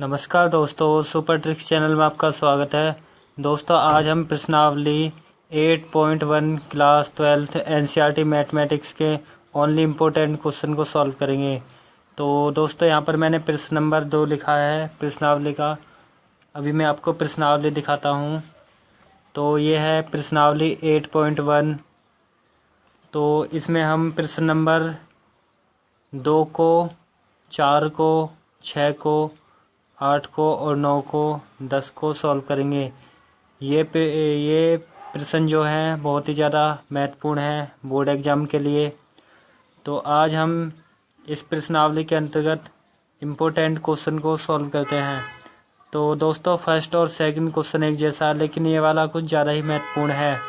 नमस्कार दोस्तों, super tricks channel में आपका स्वागत है। दोस्तों, आज हम प्रश्नावली 8.1 क्लास 12th एनसीईआरटी मैथमेटिक्स के ओनली इम्पोर्टेंट क्वेश्चन को सॉल्व करेंगे। तो दोस्तों, यहाँ पर मैंने प्रश्न नंबर 2 लिखा है प्रश्नावली का। अभी मैं आपको प्रश्नावली दिखाता हूँ। तो ये है प्रश्नावली 8.1। तो इसमें हम प्रश्न नंबर 2 को, 4 को, 6 को, 8 को और 9 को, 10 को सॉल्व करेंगे। ये प्रश्न जो है बहुत ही ज़्यादा महत्वपूर्ण है बोर्ड एग्ज़ाम के लिए। तो आज हम इस प्रश्नावली के अंतर्गत इम्पोर्टेंट क्वेश्चन को सॉल्व करते हैं। तो दोस्तों, फर्स्ट और सेकंड क्वेश्चन एक जैसा, लेकिन ये वाला कुछ ज़्यादा ही महत्वपूर्ण है।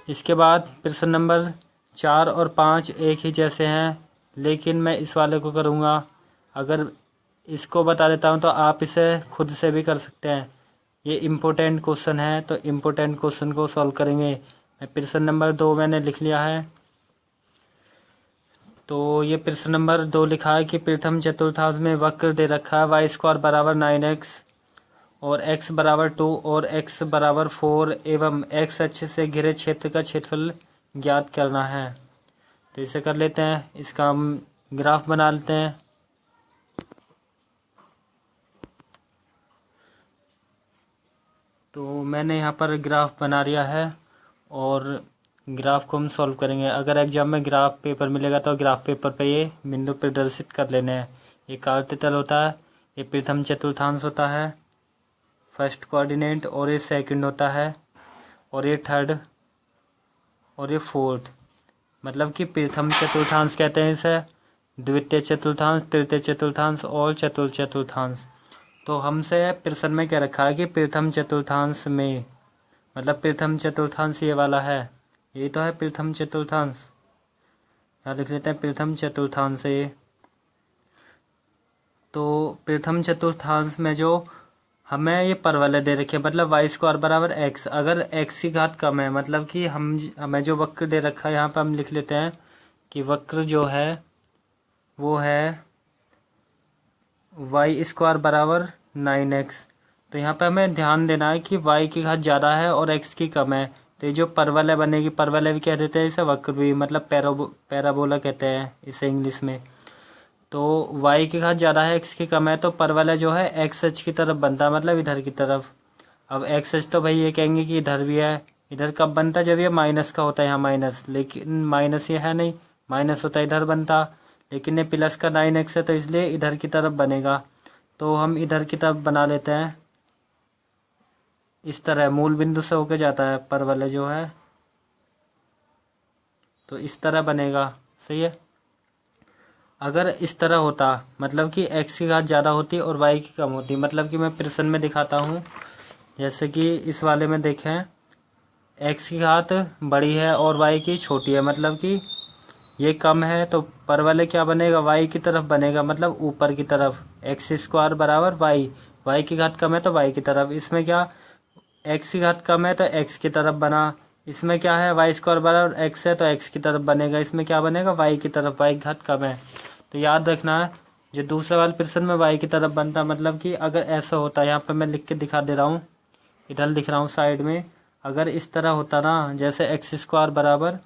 इसके बाद प्रश्न नंबर 4 और 5 एक ही जैसे हैं, लेकिन मैं इस वाले को करूँगा। अगर इसको बता देता हूँ तो आप इसे खुद से भी कर सकते हैं। ये इम्पोर्टेंट क्वेश्चन है, तो इम्पोर्टेंट क्वेश्चन को सॉल्व करेंगे। प्रश्न नंबर 2 मैंने लिख लिया है। तो ये प्रश्न नंबर 2 लिखा है कि प्रथम चतुर्थांश में वक्र दे रखा है y² बराबर 9x और x बराबर 2 और x बराबर 4 एवं x अक्ष से घिरे क्षेत्र का क्षेत्रफल ज्ञात करना है। तो इसे कर लेते हैं, इसका हम ग्राफ बना लेते हैं। तो मैंने यहाँ पर ग्राफ बना लिया है और ग्राफ को हम सॉल्व करेंगे। अगर एग्जाम में ग्राफ पेपर मिलेगा तो ग्राफ पेपर पे ये बिंदु प्रदर्शित कर लेने हैं। ये कार्य तल होता है, ये प्रथम चतुर्थांश होता है, फर्स्ट कोऑर्डिनेट, और ये सेकंड होता है, और ये थर्ड, और ये फोर्थ। मतलब कि प्रथम चतुर्थांश कहते हैं इसे, द्वितीय चतुर्थांश, तृतीय चतुर्थांश और चतुर्थ चतुर्थांश। तो हमसे प्रश्न में क्या रखा है कि प्रथम चतुर्थांश में, मतलब प्रथम चतुर्थांश ये वाला है, यही तो है प्रथम चतुर्थांश। यहाँ लिख लेते हैं प्रथम चतुर्थांश ये। तो प्रथम चतुर्थांश में जो हमें ये परवलय दे रखे, मतलब y² बराबर x। अगर x की घात कम है, मतलब कि हमें जो वक्र दे रखा है, यहाँ पर हम लिख लेते हैं कि वक्र जो है वो है y² बराबर 9x। तो यहाँ पे हमें ध्यान देना है कि y की घात ज़्यादा है और x की कम है। तो ये जो परवलय बनेगी, परवलय भी कह देते हैं इसे, वक्र भी, मतलब पैराबोला कहते हैं इसे इंग्लिश में। तो y की घात ज़्यादा है, x की कम है, तो परवलय जो है x अक्ष की तरफ बनता है, मतलब इधर की तरफ। अब x अक्ष तो भाई ये कहेंगे कि इधर भी है। इधर कब बनता है? जब ये माइनस का होता है, यहाँ माइनस, लेकिन माइनस ये है नहीं, माइनस होता है इधर बनता, लेकिन ये प्लस का 9x है तो इसलिए इधर की तरफ बनेगा। तो हम इधर की तरफ बना लेते हैं। इस तरह मूल बिंदु से होके जाता है परवलय जो है, तो इस तरह बनेगा। सही है। अगर इस तरह होता, मतलब कि x की घात ज़्यादा होती और y की कम होती, मतलब कि मैं प्रश्न में दिखाता हूँ। जैसे कि इस वाले में देखें, x की घात बड़ी है और y की छोटी है, मतलब कि ये कम है, तो परवलय क्या बनेगा? y की तरफ बनेगा, मतलब ऊपर की तरफ। x² बराबर y की घात कम है तो y की तरफ। इसमें क्या, x की घात कम है तो x की तरफ बना। इसमें क्या है, y² बराबर x है तो x की तरफ बनेगा। इसमें क्या बनेगा? y की तरफ, y की घात कम है। तो याद रखना है, जो दूसरे वाले प्रश्न में y की तरफ बनता, मतलब कि अगर ऐसा होता, यहाँ पर मैं लिख के दिखा दे रहा हूँ, इधर लिख रहा हूँ साइड में। अगर इस तरह होता ना, जैसे x² बराबर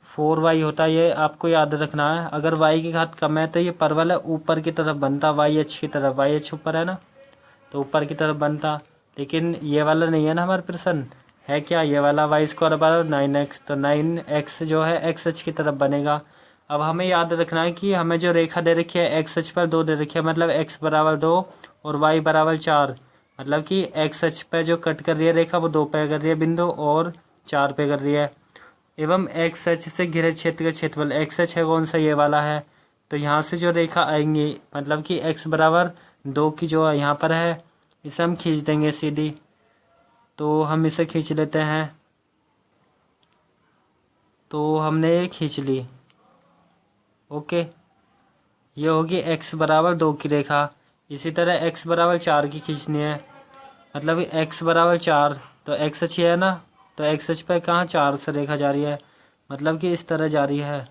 4y होता, ये आपको याद रखना है। अगर y की घात कम है तो ये परवलय ऊपर की तरफ बनता, y अक्ष की तरफ। y अक्ष ऊपर है ना, तो ऊपर की तरफ बनता। लेकिन ये वाला नहीं है ना हमारा प्रश्न, है क्या? ये वाला y² बराबर 9x, तो 9x जो है x अक्ष की तरफ बनेगा। अब हमें याद रखना है कि हमें जो रेखा दे रखी है x अक्ष पर 2 दे रखी है, मतलब x बराबर 2 और y बराबर 4। मतलब कि x अक्ष पर जो कट कर रही है रेखा वो 2 पे कर रही है बिंदु और 4 पे कर रही है। एवं x अक्ष से घिरे क्षेत्र का क्षेत्रफल, x अक्ष है कौन सा? ये वाला है। तो यहाँ से जो रेखा आएंगी, मतलब कि x बराबर 2 की जो यहाँ पर है, इसे हम खींच देंगे सीधी। तो हम इसे खींच लेते हैं। तो हमने ये खींच ली। ओके, ये होगी x बराबर 2 की रेखा। इसी तरह x बराबर 4 की खींचनी है, मतलब x बराबर 4, तो x अक्ष है ना, तो x अक्ष पर कहाँ 4 से रेखा जा रही है, मतलब कि इस तरह जा रही है।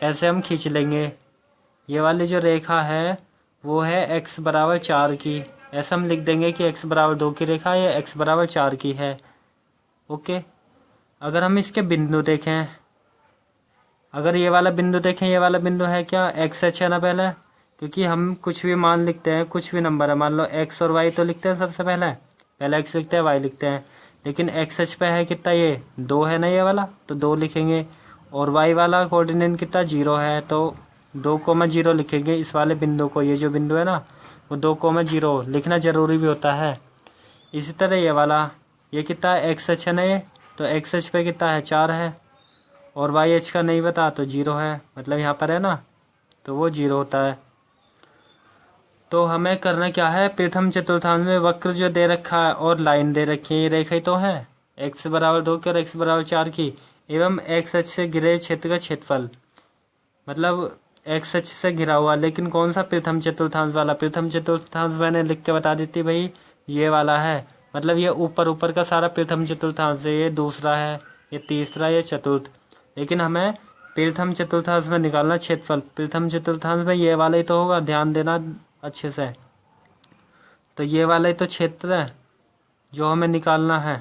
ऐसे हम खींच लेंगे। ये वाली जो रेखा है वो है x बराबर 4 की। ऐसा हम लिख देंगे कि x बराबर 2 की रेखा या x बराबर 4 की है। ओके, अगर हम इसके बिंदु देखें, अगर ये वाला बिंदु देखें, ये वाला बिंदु है क्या, एक्स एच है ना पहले, क्योंकि हम कुछ भी मान लिखते हैं, कुछ भी नंबर है, मान लो एक्स और वाई तो लिखते हैं सबसे पहले एक्स लिखते हैं, वाई लिखते हैं, लेकिन एक्स एच पे है कितना, ये 2 है ना ये वाला, तो 2 लिखेंगे। और वाई वाला कोऑर्डिनेट कितना 0 है, तो 2,0 लिखेंगे इस वाले बिंदु को। ये जो बिंदु है ना वो 2,0 लिखना जरूरी भी होता है। इसी तरह ये वाला, ये कितना है, एक्स एच है ना ये, तो एक्स एच पे कितना है 4 है, और वाई एच का नहीं बता तो 0 है, मतलब यहाँ पर है ना, तो वो 0 होता है। तो हमें करना क्या है, प्रथम चतुर्थांश में वक्र जो दे रखा है और लाइन दे रखी है, ये रेखा ही तो है, x बराबर 2 की और x बराबर 4 की, एवं x अक्ष से घिरे क्षेत्र का क्षेत्रफल, मतलब x अक्ष से घिरा हुआ, लेकिन कौन सा, प्रथम चतुर्थांश वाला। प्रथम चतुर्थांश मैंने लिख के बता दी थी भाई, ये वाला है, मतलब ये ऊपर का सारा प्रथम चतुर्थांश है, ये दूसरा है, ये तीसरा, ये चतुर्थ, लेकिन हमें प्रथम चतुर्थांश में निकालना क्षेत्रफल। प्रथम चतुर्थांश में ये वाला ही तो होगा, ध्यान देना अच्छे से, तो ये वाला ही तो क्षेत्र है जो हमें निकालना है।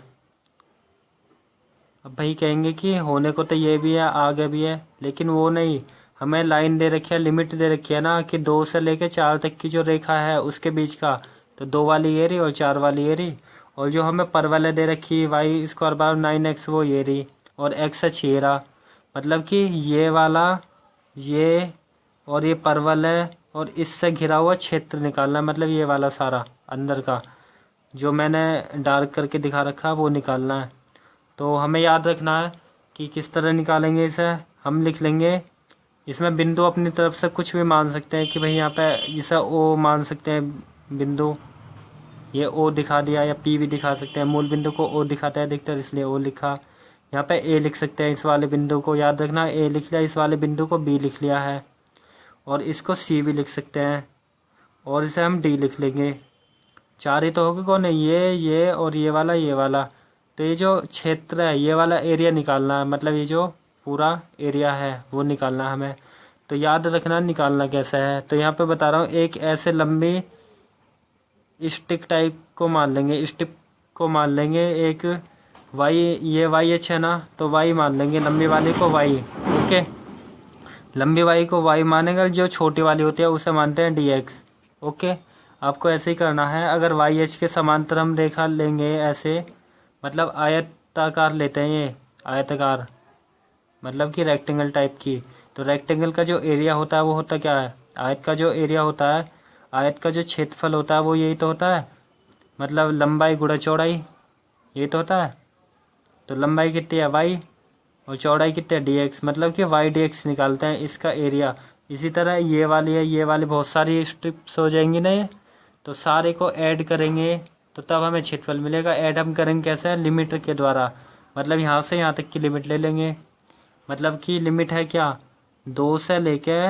अब भाई कहेंगे कि होने को तो ये भी है, आगे भी है, लेकिन वो नहीं, हमें लाइन दे रखी है, लिमिट दे रखी है ना, कि 2 से लेके 4 तक की जो रेखा है उसके बीच का, तो 2 वाली ये रही और 4 वाली ये रही, और जो हमें परवलय दे रखी है वाई स्क्वायर बराबर 9x, वो ये रही, और एक्स एच ये रहा, मतलब कि ये वाला, ये और ये परवलय और इससे घिरा हुआ क्षेत्र निकालना है, मतलब ये वाला सारा अंदर का जो मैंने डार्क करके दिखा रखा है वो निकालना है। तो हमें याद रखना है कि किस तरह निकालेंगे इसे। हम लिख लेंगे, इसमें बिंदु अपनी तरफ से कुछ भी मान सकते हैं, कि भाई यहाँ पे इसे ओ मान सकते हैं बिंदु, ये ओ दिखा दिया, या पी भी दिखा सकते हैं, मूल बिंदु को ओ दिखाता है अधिकतर इसलिए ओ लिखा। यहाँ पे ए लिख सकते हैं, इस वाले बिंदु को याद रखना, ए लिख लिया, इस वाले बिंदु को बी लिख लिया है, और इसको सी भी लिख सकते हैं, और इसे हम डी लिख लेंगे। 4 ही तो होगा, कौन है, ये और ये वाला। तो ये जो क्षेत्र है, ये वाला एरिया निकालना है, मतलब ये जो पूरा एरिया है वो निकालना है हमें। तो याद रखना निकालना कैसे है। तो यहाँ पे बता रहा हूँ, एक ऐसे लंबी स्टिक टाइप को मान लेंगे, स्टिक को मान लेंगे, एक वाई, ये वाई एच है ना, तो वाई मान लेंगे, लंबी वाली को वाई। ओके, लंबी वाई को वाई मानेगा, जो छोटी वाली होती है उसे मानते हैं डी एक्स। ओके, आपको ऐसे ही करना है। अगर वाई एच के समांतर हम रेखा लेंगे ऐसे, मतलब आयताकार लेते हैं, ये आयताकार मतलब कि रेक्टेंगल टाइप की, तो रेक्टेंगल का जो एरिया होता है वो होता क्या है, आयत का जो एरिया होता है, आयत का जो क्षेत्रफल होता है वो यही तो होता है, मतलब लंबाई गुणा चौड़ाई, यही तो होता है। तो लंबाई कितनी है वाई, और चौड़ाई कितनी है डी एक्स, मतलब कि वाई डी एक्स निकालते हैं इसका एरिया। इसी तरह ये वाली है, ये वाली बहुत सारी स्ट्रिप्स हो जाएंगी ना ये, तो सारे को ऐड करेंगे तो तब हमें क्षेत्रफल मिलेगा। ऐड हम करेंगे कैसे, लिमिट के द्वारा, मतलब यहाँ से यहाँ तक की लिमिट ले लेंगे, मतलब कि लिमिट है क्या, 2 से लेके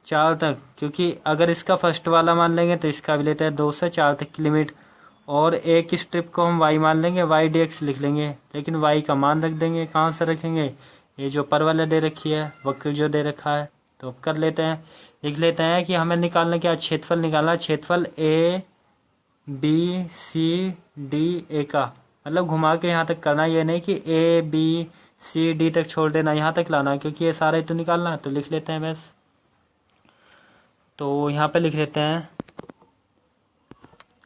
4 तक, क्योंकि अगर इसका फर्स्ट वाला मान लेंगे तो इसका भी लेते हैं 2 से 4 तक की लिमिट। और एक स्ट्रिप को हम y मान लेंगे, वाई डी एक्स लिख लेंगे, लेकिन y का मान रख देंगे। कहाँ से रखेंगे, ये जो परवलय दे रखी है, वक्र जो दे रखा है, तो अब कर लेते हैं, लिख लेते हैं कि हमें निकालना क्या, क्षेत्रफल निकालना। क्षेत्रफल A B C D A का, मतलब घुमा के यहाँ तक करना, ये नहीं कि ए बी सी डी तक छोड़ देना, यहाँ तक लाना, क्योंकि ये सारा ही तो निकालना है। तो लिख लेते हैं बस, तो यहाँ पे लिख लेते हैं।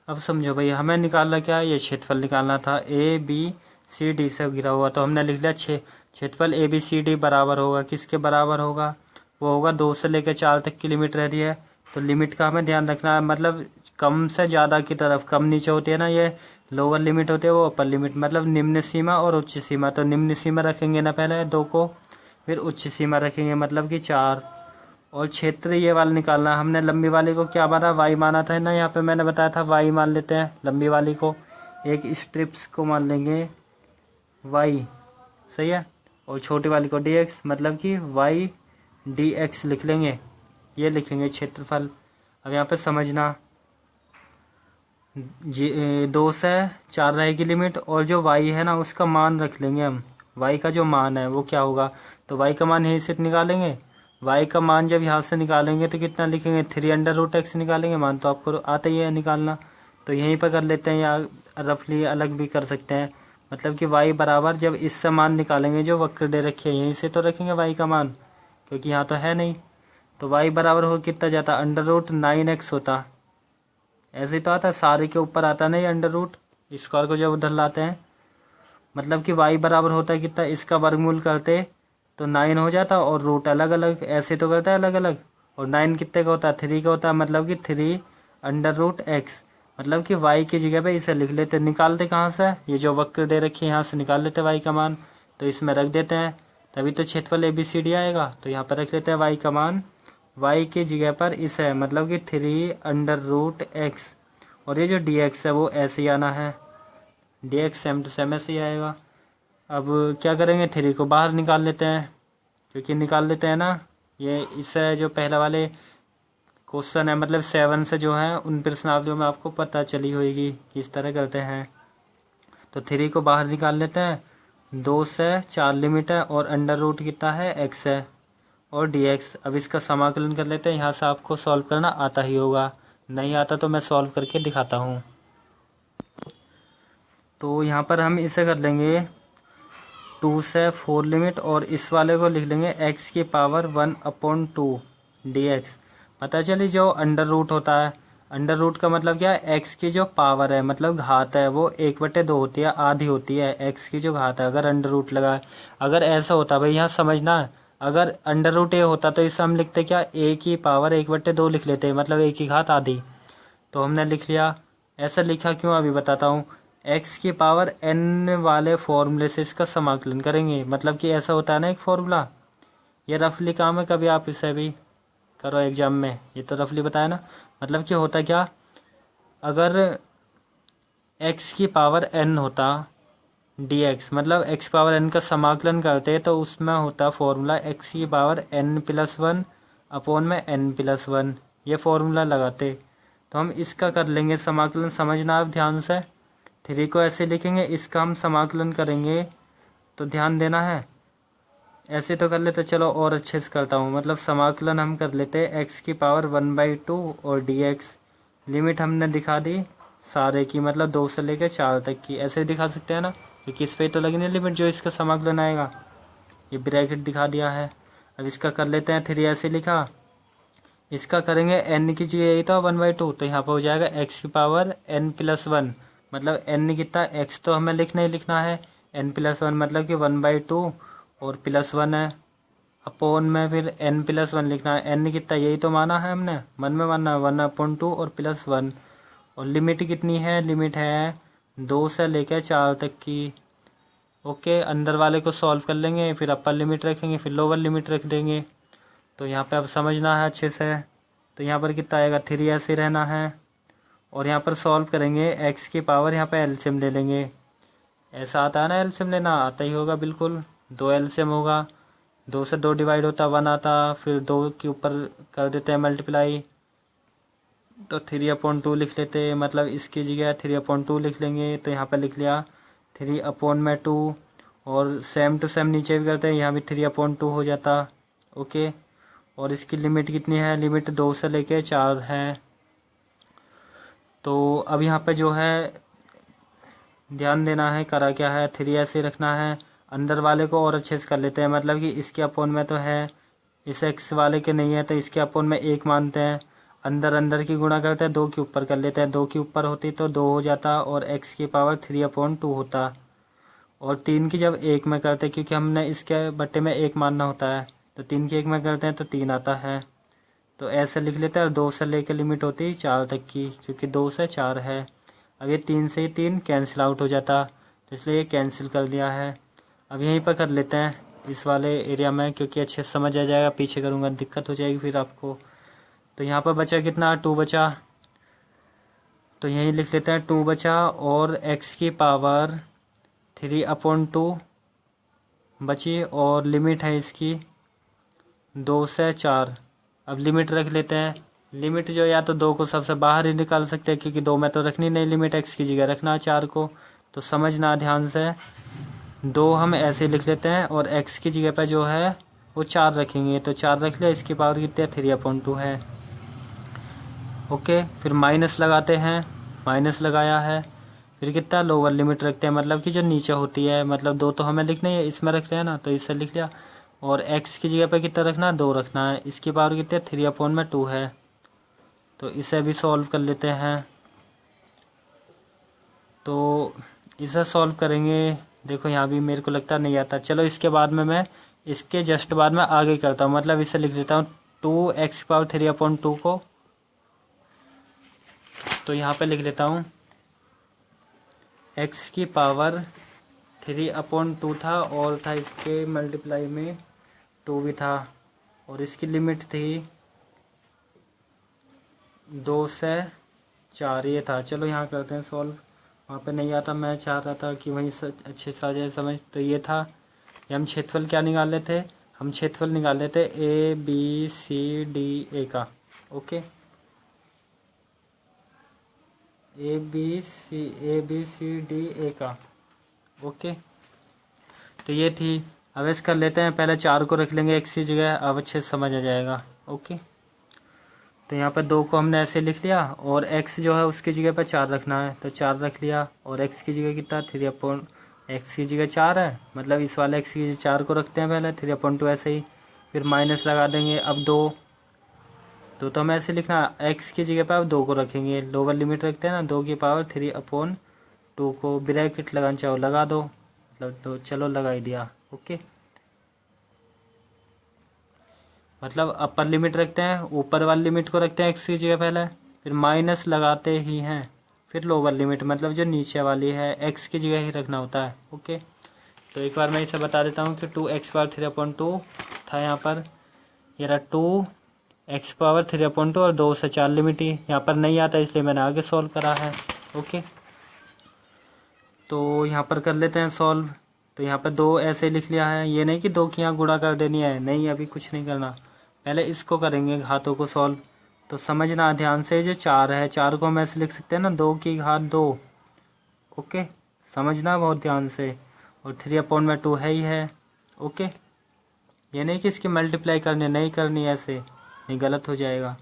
अब समझो भाई, हमें निकालना क्या है, ये क्षेत्रफल निकालना था, ए बी सी डी से घिरा हुआ, तो हमने लिख लिया क्षेत्रफल ए बी सी डी बराबर होगा, किसके बराबर होगा, वो होगा 2 से लेकर 4 तक की लिमिट रह रही है, तो लिमिट का हमें ध्यान रखना है, मतलब कम से ज़्यादा की तरफ, कम नीचे होती है ना, ये लोअर लिमिट होती है, वो अपर लिमिट, मतलब निम्न सीमा और उच्च सीमा। तो निम्न सीमा रखेंगे ना पहले 2 को, फिर उच्च सीमा रखेंगे, मतलब कि 4। और क्षेत्र ये वाला निकालना, हमने लंबी वाली को क्या माना, वाई माना था ना, यहाँ पे मैंने बताया था वाई मान लेते हैं लंबी वाली को, एक स्ट्रिप्स को मान लेंगे वाई, सही है, और छोटी वाली को डी एक्स, मतलब कि वाई डी एक्स लिख लेंगे, ये लिखेंगे क्षेत्रफल। अब यहाँ पे समझना, 2 से 4 रहेगी लिमिट, और जो वाई है ना उसका मान रख लेंगे हम, वाई का जो मान है वो क्या होगा, तो वाई का मान यहीं से निकालेंगे, y का मान जब यहाँ से निकालेंगे तो कितना लिखेंगे, 3√x निकालेंगे, मान तो आपको आता ही है निकालना। तो यहीं पर कर लेते हैं, या रफली अलग भी कर सकते हैं। मतलब कि y बराबर जब इससे मान निकालेंगे जो वक्र दे रखी है, यहीं से तो रखेंगे y का मान, क्योंकि यहाँ तो है नहीं। तो y बराबर हो कितना जाता, √9x होता। ऐसे ही तो आता है, सारे के ऊपर आता नहीं अंडर रूट, स्क्वायर को जब उधर लाते हैं। मतलब कि y बराबर होता है कितना, इसका वर्गमूल करते तो 9 हो जाता, और रूट अलग अलग ऐसे तो करता है अलग अलग। और 9 कितने का होता है, 3 का होता है, मतलब कि 3√x। मतलब कि y की जगह पे इसे लिख लेते, निकालते कहाँ से, ये जो वक्र दे रखी है यहाँ से निकाल लेते y का मान, तो इसमें रख देते हैं, तभी तो क्षेत्रफल ABCD आएगा। तो यहाँ पर रख लेते हैं y का मान, y की जगह पर इस है, मतलब कि 3√x, और ये जो dx है वो ऐसे ही आना है, dx सेम टू सेम ऐसे ही आएगा। अब क्या करेंगे, 3 को बाहर निकाल लेते हैं, क्योंकि निकाल लेते हैं ना, ये इससे जो पहला वाले क्वेश्चन है, मतलब 7 से जो है उन प्रश्नावलियों में आपको पता चली होगी किस तरह करते हैं। तो 3 को बाहर निकाल लेते हैं, 2 से 4 लिमिट है, और अंडर रूट कितना है, x है, और dx। अब इसका समाकलन कर लेते हैं, यहाँ से आपको सॉल्व करना आता ही होगा, नहीं आता तो मैं सॉल्व करके दिखाता हूँ। तो यहाँ पर हम इसे कर लेंगे 2 से 4 लिमिट, और इस वाले को लिख लेंगे x की पावर 1/2 dx। पता चली जो अंडर रूट होता है, अंडर रूट का मतलब क्या है, x की जो पावर है, मतलब घात है, वो 1/2 होती है, आधी होती है x की जो घात है, अगर अंडर रूट लगा है। अगर ऐसा होता भाई, यहाँ समझना है, अगर अंडर रूट ए होता तो इसे हम लिखते क्या, a की पावर 1/2 लिख लेते, मतलब a की घात आधी। तो हमने लिख लिया, ऐसा लिखा क्यों अभी बताता हूँ। x की पावर n वाले फॉर्मूले से इसका समाकलन करेंगे, मतलब कि ऐसा होता है ना एक फॉर्मूला, ये रफली काम है, कभी आप इसे भी करो एग्जाम में, ये तो रफली बताया ना। मतलब कि होता क्या, अगर x की पावर n होता dx, मतलब x पावर n का समाकलन करते तो उसमें होता फॉर्मूला x की पावर n+1 अपॉन में n+1, ये फॉर्मूला लगाते। तो हम इसका कर लेंगे समाकलन, समझना आप ध्यान से। 3 को ऐसे लिखेंगे, इसका हम समाकलन करेंगे, तो ध्यान देना है। ऐसे तो कर लेते, चलो और अच्छे से करता हूँ। मतलब समाकलन हम कर लेते हैं x की पावर 1/2 और dx, लिमिट हमने दिखा दी सारे की, मतलब 2 से लेकर 4 तक की, ऐसे दिखा सकते हैं ना, कि किस पे तो लगनी है लिमिट जो इसका समाकलन आएगा, ये ब्रैकेट दिखा दिया है। अब इसका कर लेते हैं, 3 ऐसे लिखा, इसका करेंगे n की जगह यही था 1/2, तो यहाँ पर हो जाएगा x की पावर n+1, मतलब n कितना, x तो हमें लिखना ही लिखना है, n+1 मतलब कि 1/2 और +1 है, अपॉन में फिर n+1 लिखना है, n कितना यही तो माना है हमने, मन में मानना है 1/2 और +1, और लिमिट कितनी है, लिमिट है 2 से लेकर 4 तक की। ओके, अंदर वाले को सॉल्व कर लेंगे, फिर अपर लिमिट रखेंगे, फिर लोअर लिमिट रख देंगे। तो यहाँ पे अब समझना है अच्छे से। तो यहाँ पर कितना आएगा, 3 ऐसे रहना है, और यहाँ पर सॉल्व करेंगे x की पावर, यहाँ पे एलसीएम ले लेंगे। ऐसा आता है ना एलसीएम लेना, आता ही होगा बिल्कुल, 2 एलसीएम होगा, 2 से 2 डिवाइड होता 1 आता, फिर 2 के ऊपर कर देते हैं मल्टीप्लाई, तो 3/2 लिख लेते हैं, मतलब इसकी जगह 3/2 लिख लेंगे। तो यहाँ पर लिख लिया 3/2, और सेम टू सेम नीचे भी करते हैं, यहाँ भी 3/2 हो जाता। ओके, और इसकी लिमिट कितनी है, लिमिट 2 से लेके 4 है। तो अब यहाँ पे जो है ध्यान देना है, करा क्या है, 3 ऐसे रखना है। अंदर वाले को और अच्छे से कर लेते हैं, मतलब कि इसके अपोन में तो है, इस x वाले के नहीं है, तो इसके अपोन में 1 मानते हैं। अंदर अंदर की गुणा करते हैं, 2 के ऊपर कर लेते हैं, 2 के ऊपर होती तो 2 हो जाता, और x की पावर 3/2 होता। और 3 की जब 1 में करते, क्योंकि हमने इसके बट्टे में 1 मानना होता है, तो 3 की 1 में करते हैं तो 3 आता है। तो ऐसे लिख लेते हैं, और 2 से लेकर लिमिट होती है 4 तक की, क्योंकि 2 से 4 है। अब ये 3 से ही 3 कैंसिल आउट हो जाता, तो इसलिए ये कैंसिल कर दिया है। अब यहीं पर कर लेते हैं इस वाले एरिया में, क्योंकि अच्छे से समझ आ जाएगा, पीछे करूँगा दिक्कत हो जाएगी फिर आपको। तो यहाँ पर बचा कितना, 2 बचा, तो यहीं लिख लेते हैं 2 बचा, और x की पावर 3/2 बची, और लिमिट है इसकी 2 से 4। अब लिमिट रख लेते हैं, लिमिट जो या तो 2 को सबसे बाहर ही निकाल सकते हैं, क्योंकि 2 में तो रखनी नहीं लिमिट, x की जगह रखना 4 को। तो समझना ध्यान से, 2 हम ऐसे लिख लेते हैं, और x की जगह पे जो है वो 4 रखेंगे, तो 4 रख लिया। इसकी पावर कितनी है 3/2 है। ओके, फिर माइनस लगाते हैं, माइनस लगाया है। फिर कितना लोअर लिमिट रखते हैं, मतलब कि जो नीचे होती है, मतलब 2 तो हमें लिखना है, इसमें रख रहे हैं ना, तो इससे लिख लिया। और x की जगह पे कितना रखना है 2 रखना है। इसकी पावर कितनी है 3/2 है। तो इसे भी सॉल्व कर लेते हैं। तो इसे सॉल्व करेंगे, देखो यहाँ भी मेरे को लगता नहीं आता। चलो इसके बाद में मैं इसके जस्ट बाद में आगे करता हूँ, मतलब इसे लिख लेता हूँ 2x पावर 3/2 को। तो यहाँ पे लिख लेता हूँ x की पावर 3/2 था, और था इसके मल्टीप्लाई में 2 भी था, और इसकी लिमिट थी 2 से 4 ये था। चलो यहाँ करते हैं सॉल्व, वहाँ पे नहीं आता, मैं चाह रहा था कि वहीं अच्छे से आ जाए समझ। तो ये था, ये हम क्षेत्रफल क्या निकाल लेते, हम क्षेत्रफल निकाल लेते ABCDA का। ओके, ABCDA का। ओके, तो ये थी। अब ऐसे कर लेते हैं, पहले 4 को रख लेंगे x की जगह, अब अच्छे से समझ आ जाएगा। ओके, तो यहाँ पर 2 को हमने ऐसे लिख लिया, और x जो है उसकी जगह पर 4 रखना है, तो 4 रख लिया। और x की जगह कितना 3/, x की जगह 4 है, मतलब इस वाले x की जगह 4 को रखते हैं पहले, 3/2 ऐसे ही। फिर माइनस लगा देंगे। अब 2 तो हमें ऐसे लिखना, x की जगह पर अब 2 को रखेंगे, लोअर लिमिट रखते हैं ना, 2 की पावर 3/2 को ब्रैकेट लगाना चाहो लगा दो, मतलब तो चलो लगा ही दिया। ओके, मतलब अपर लिमिट रखते हैं, ऊपर वाली लिमिट को रखते हैं x की जगह पहले, फिर माइनस लगाते ही हैं, फिर लोअर लिमिट मतलब जो नीचे वाली है x की जगह ही रखना होता है। ओके, तो एक बार मैं इसे बता देता हूँ कि 2x पावर 3/2 था यहाँ पर, ये रहा 2x पावर 3/2, और 2 से 4 लिमिट ही यहाँ पर नहीं आता, इसलिए मैंने आगे सॉल्व करा है। ओके, तो यहाँ पर कर लेते हैं सॉल्व। तो यहाँ पर 2 ऐसे लिख लिया है, ये नहीं कि 2 की यहाँ गुणा कर देनी है, नहीं अभी कुछ नहीं करना, पहले इसको करेंगे घातों को सॉल्व। तो समझना ध्यान से, जो 4 है, 4 को हम ऐसे लिख सकते हैं ना 2 की घात 2। ओके, समझना बहुत ध्यान से। और 3/2 है ही है। ओके, ये नहीं कि इसकी मल्टीप्लाई करनी नहीं करनी, ऐसे नहीं, गलत हो जाएगा।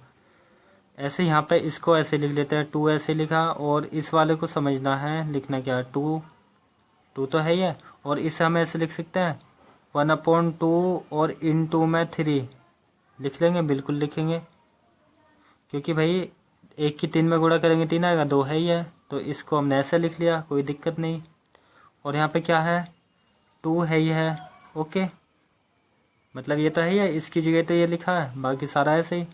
ऐसे यहाँ पे इसको ऐसे लिख लेते हैं, 2 ऐसे लिखा, और इस वाले को समझना है लिखना क्या है, 2 तो है ही है। और इसे हम ऐसे लिख सकते हैं 1/2, और इनटू में 3 लिख लेंगे, बिल्कुल लिखेंगे, क्योंकि भाई 1 की 3 में गुणा करेंगे 3 आएगा, 2 है ही है, तो इसको हमने ऐसे लिख लिया, कोई दिक्कत नहीं। और यहाँ पे क्या है 2 है ही है। ओके, मतलब ये तो है ही है, इसकी जगह तो ये लिखा है, बाकी सारा ऐसे ही।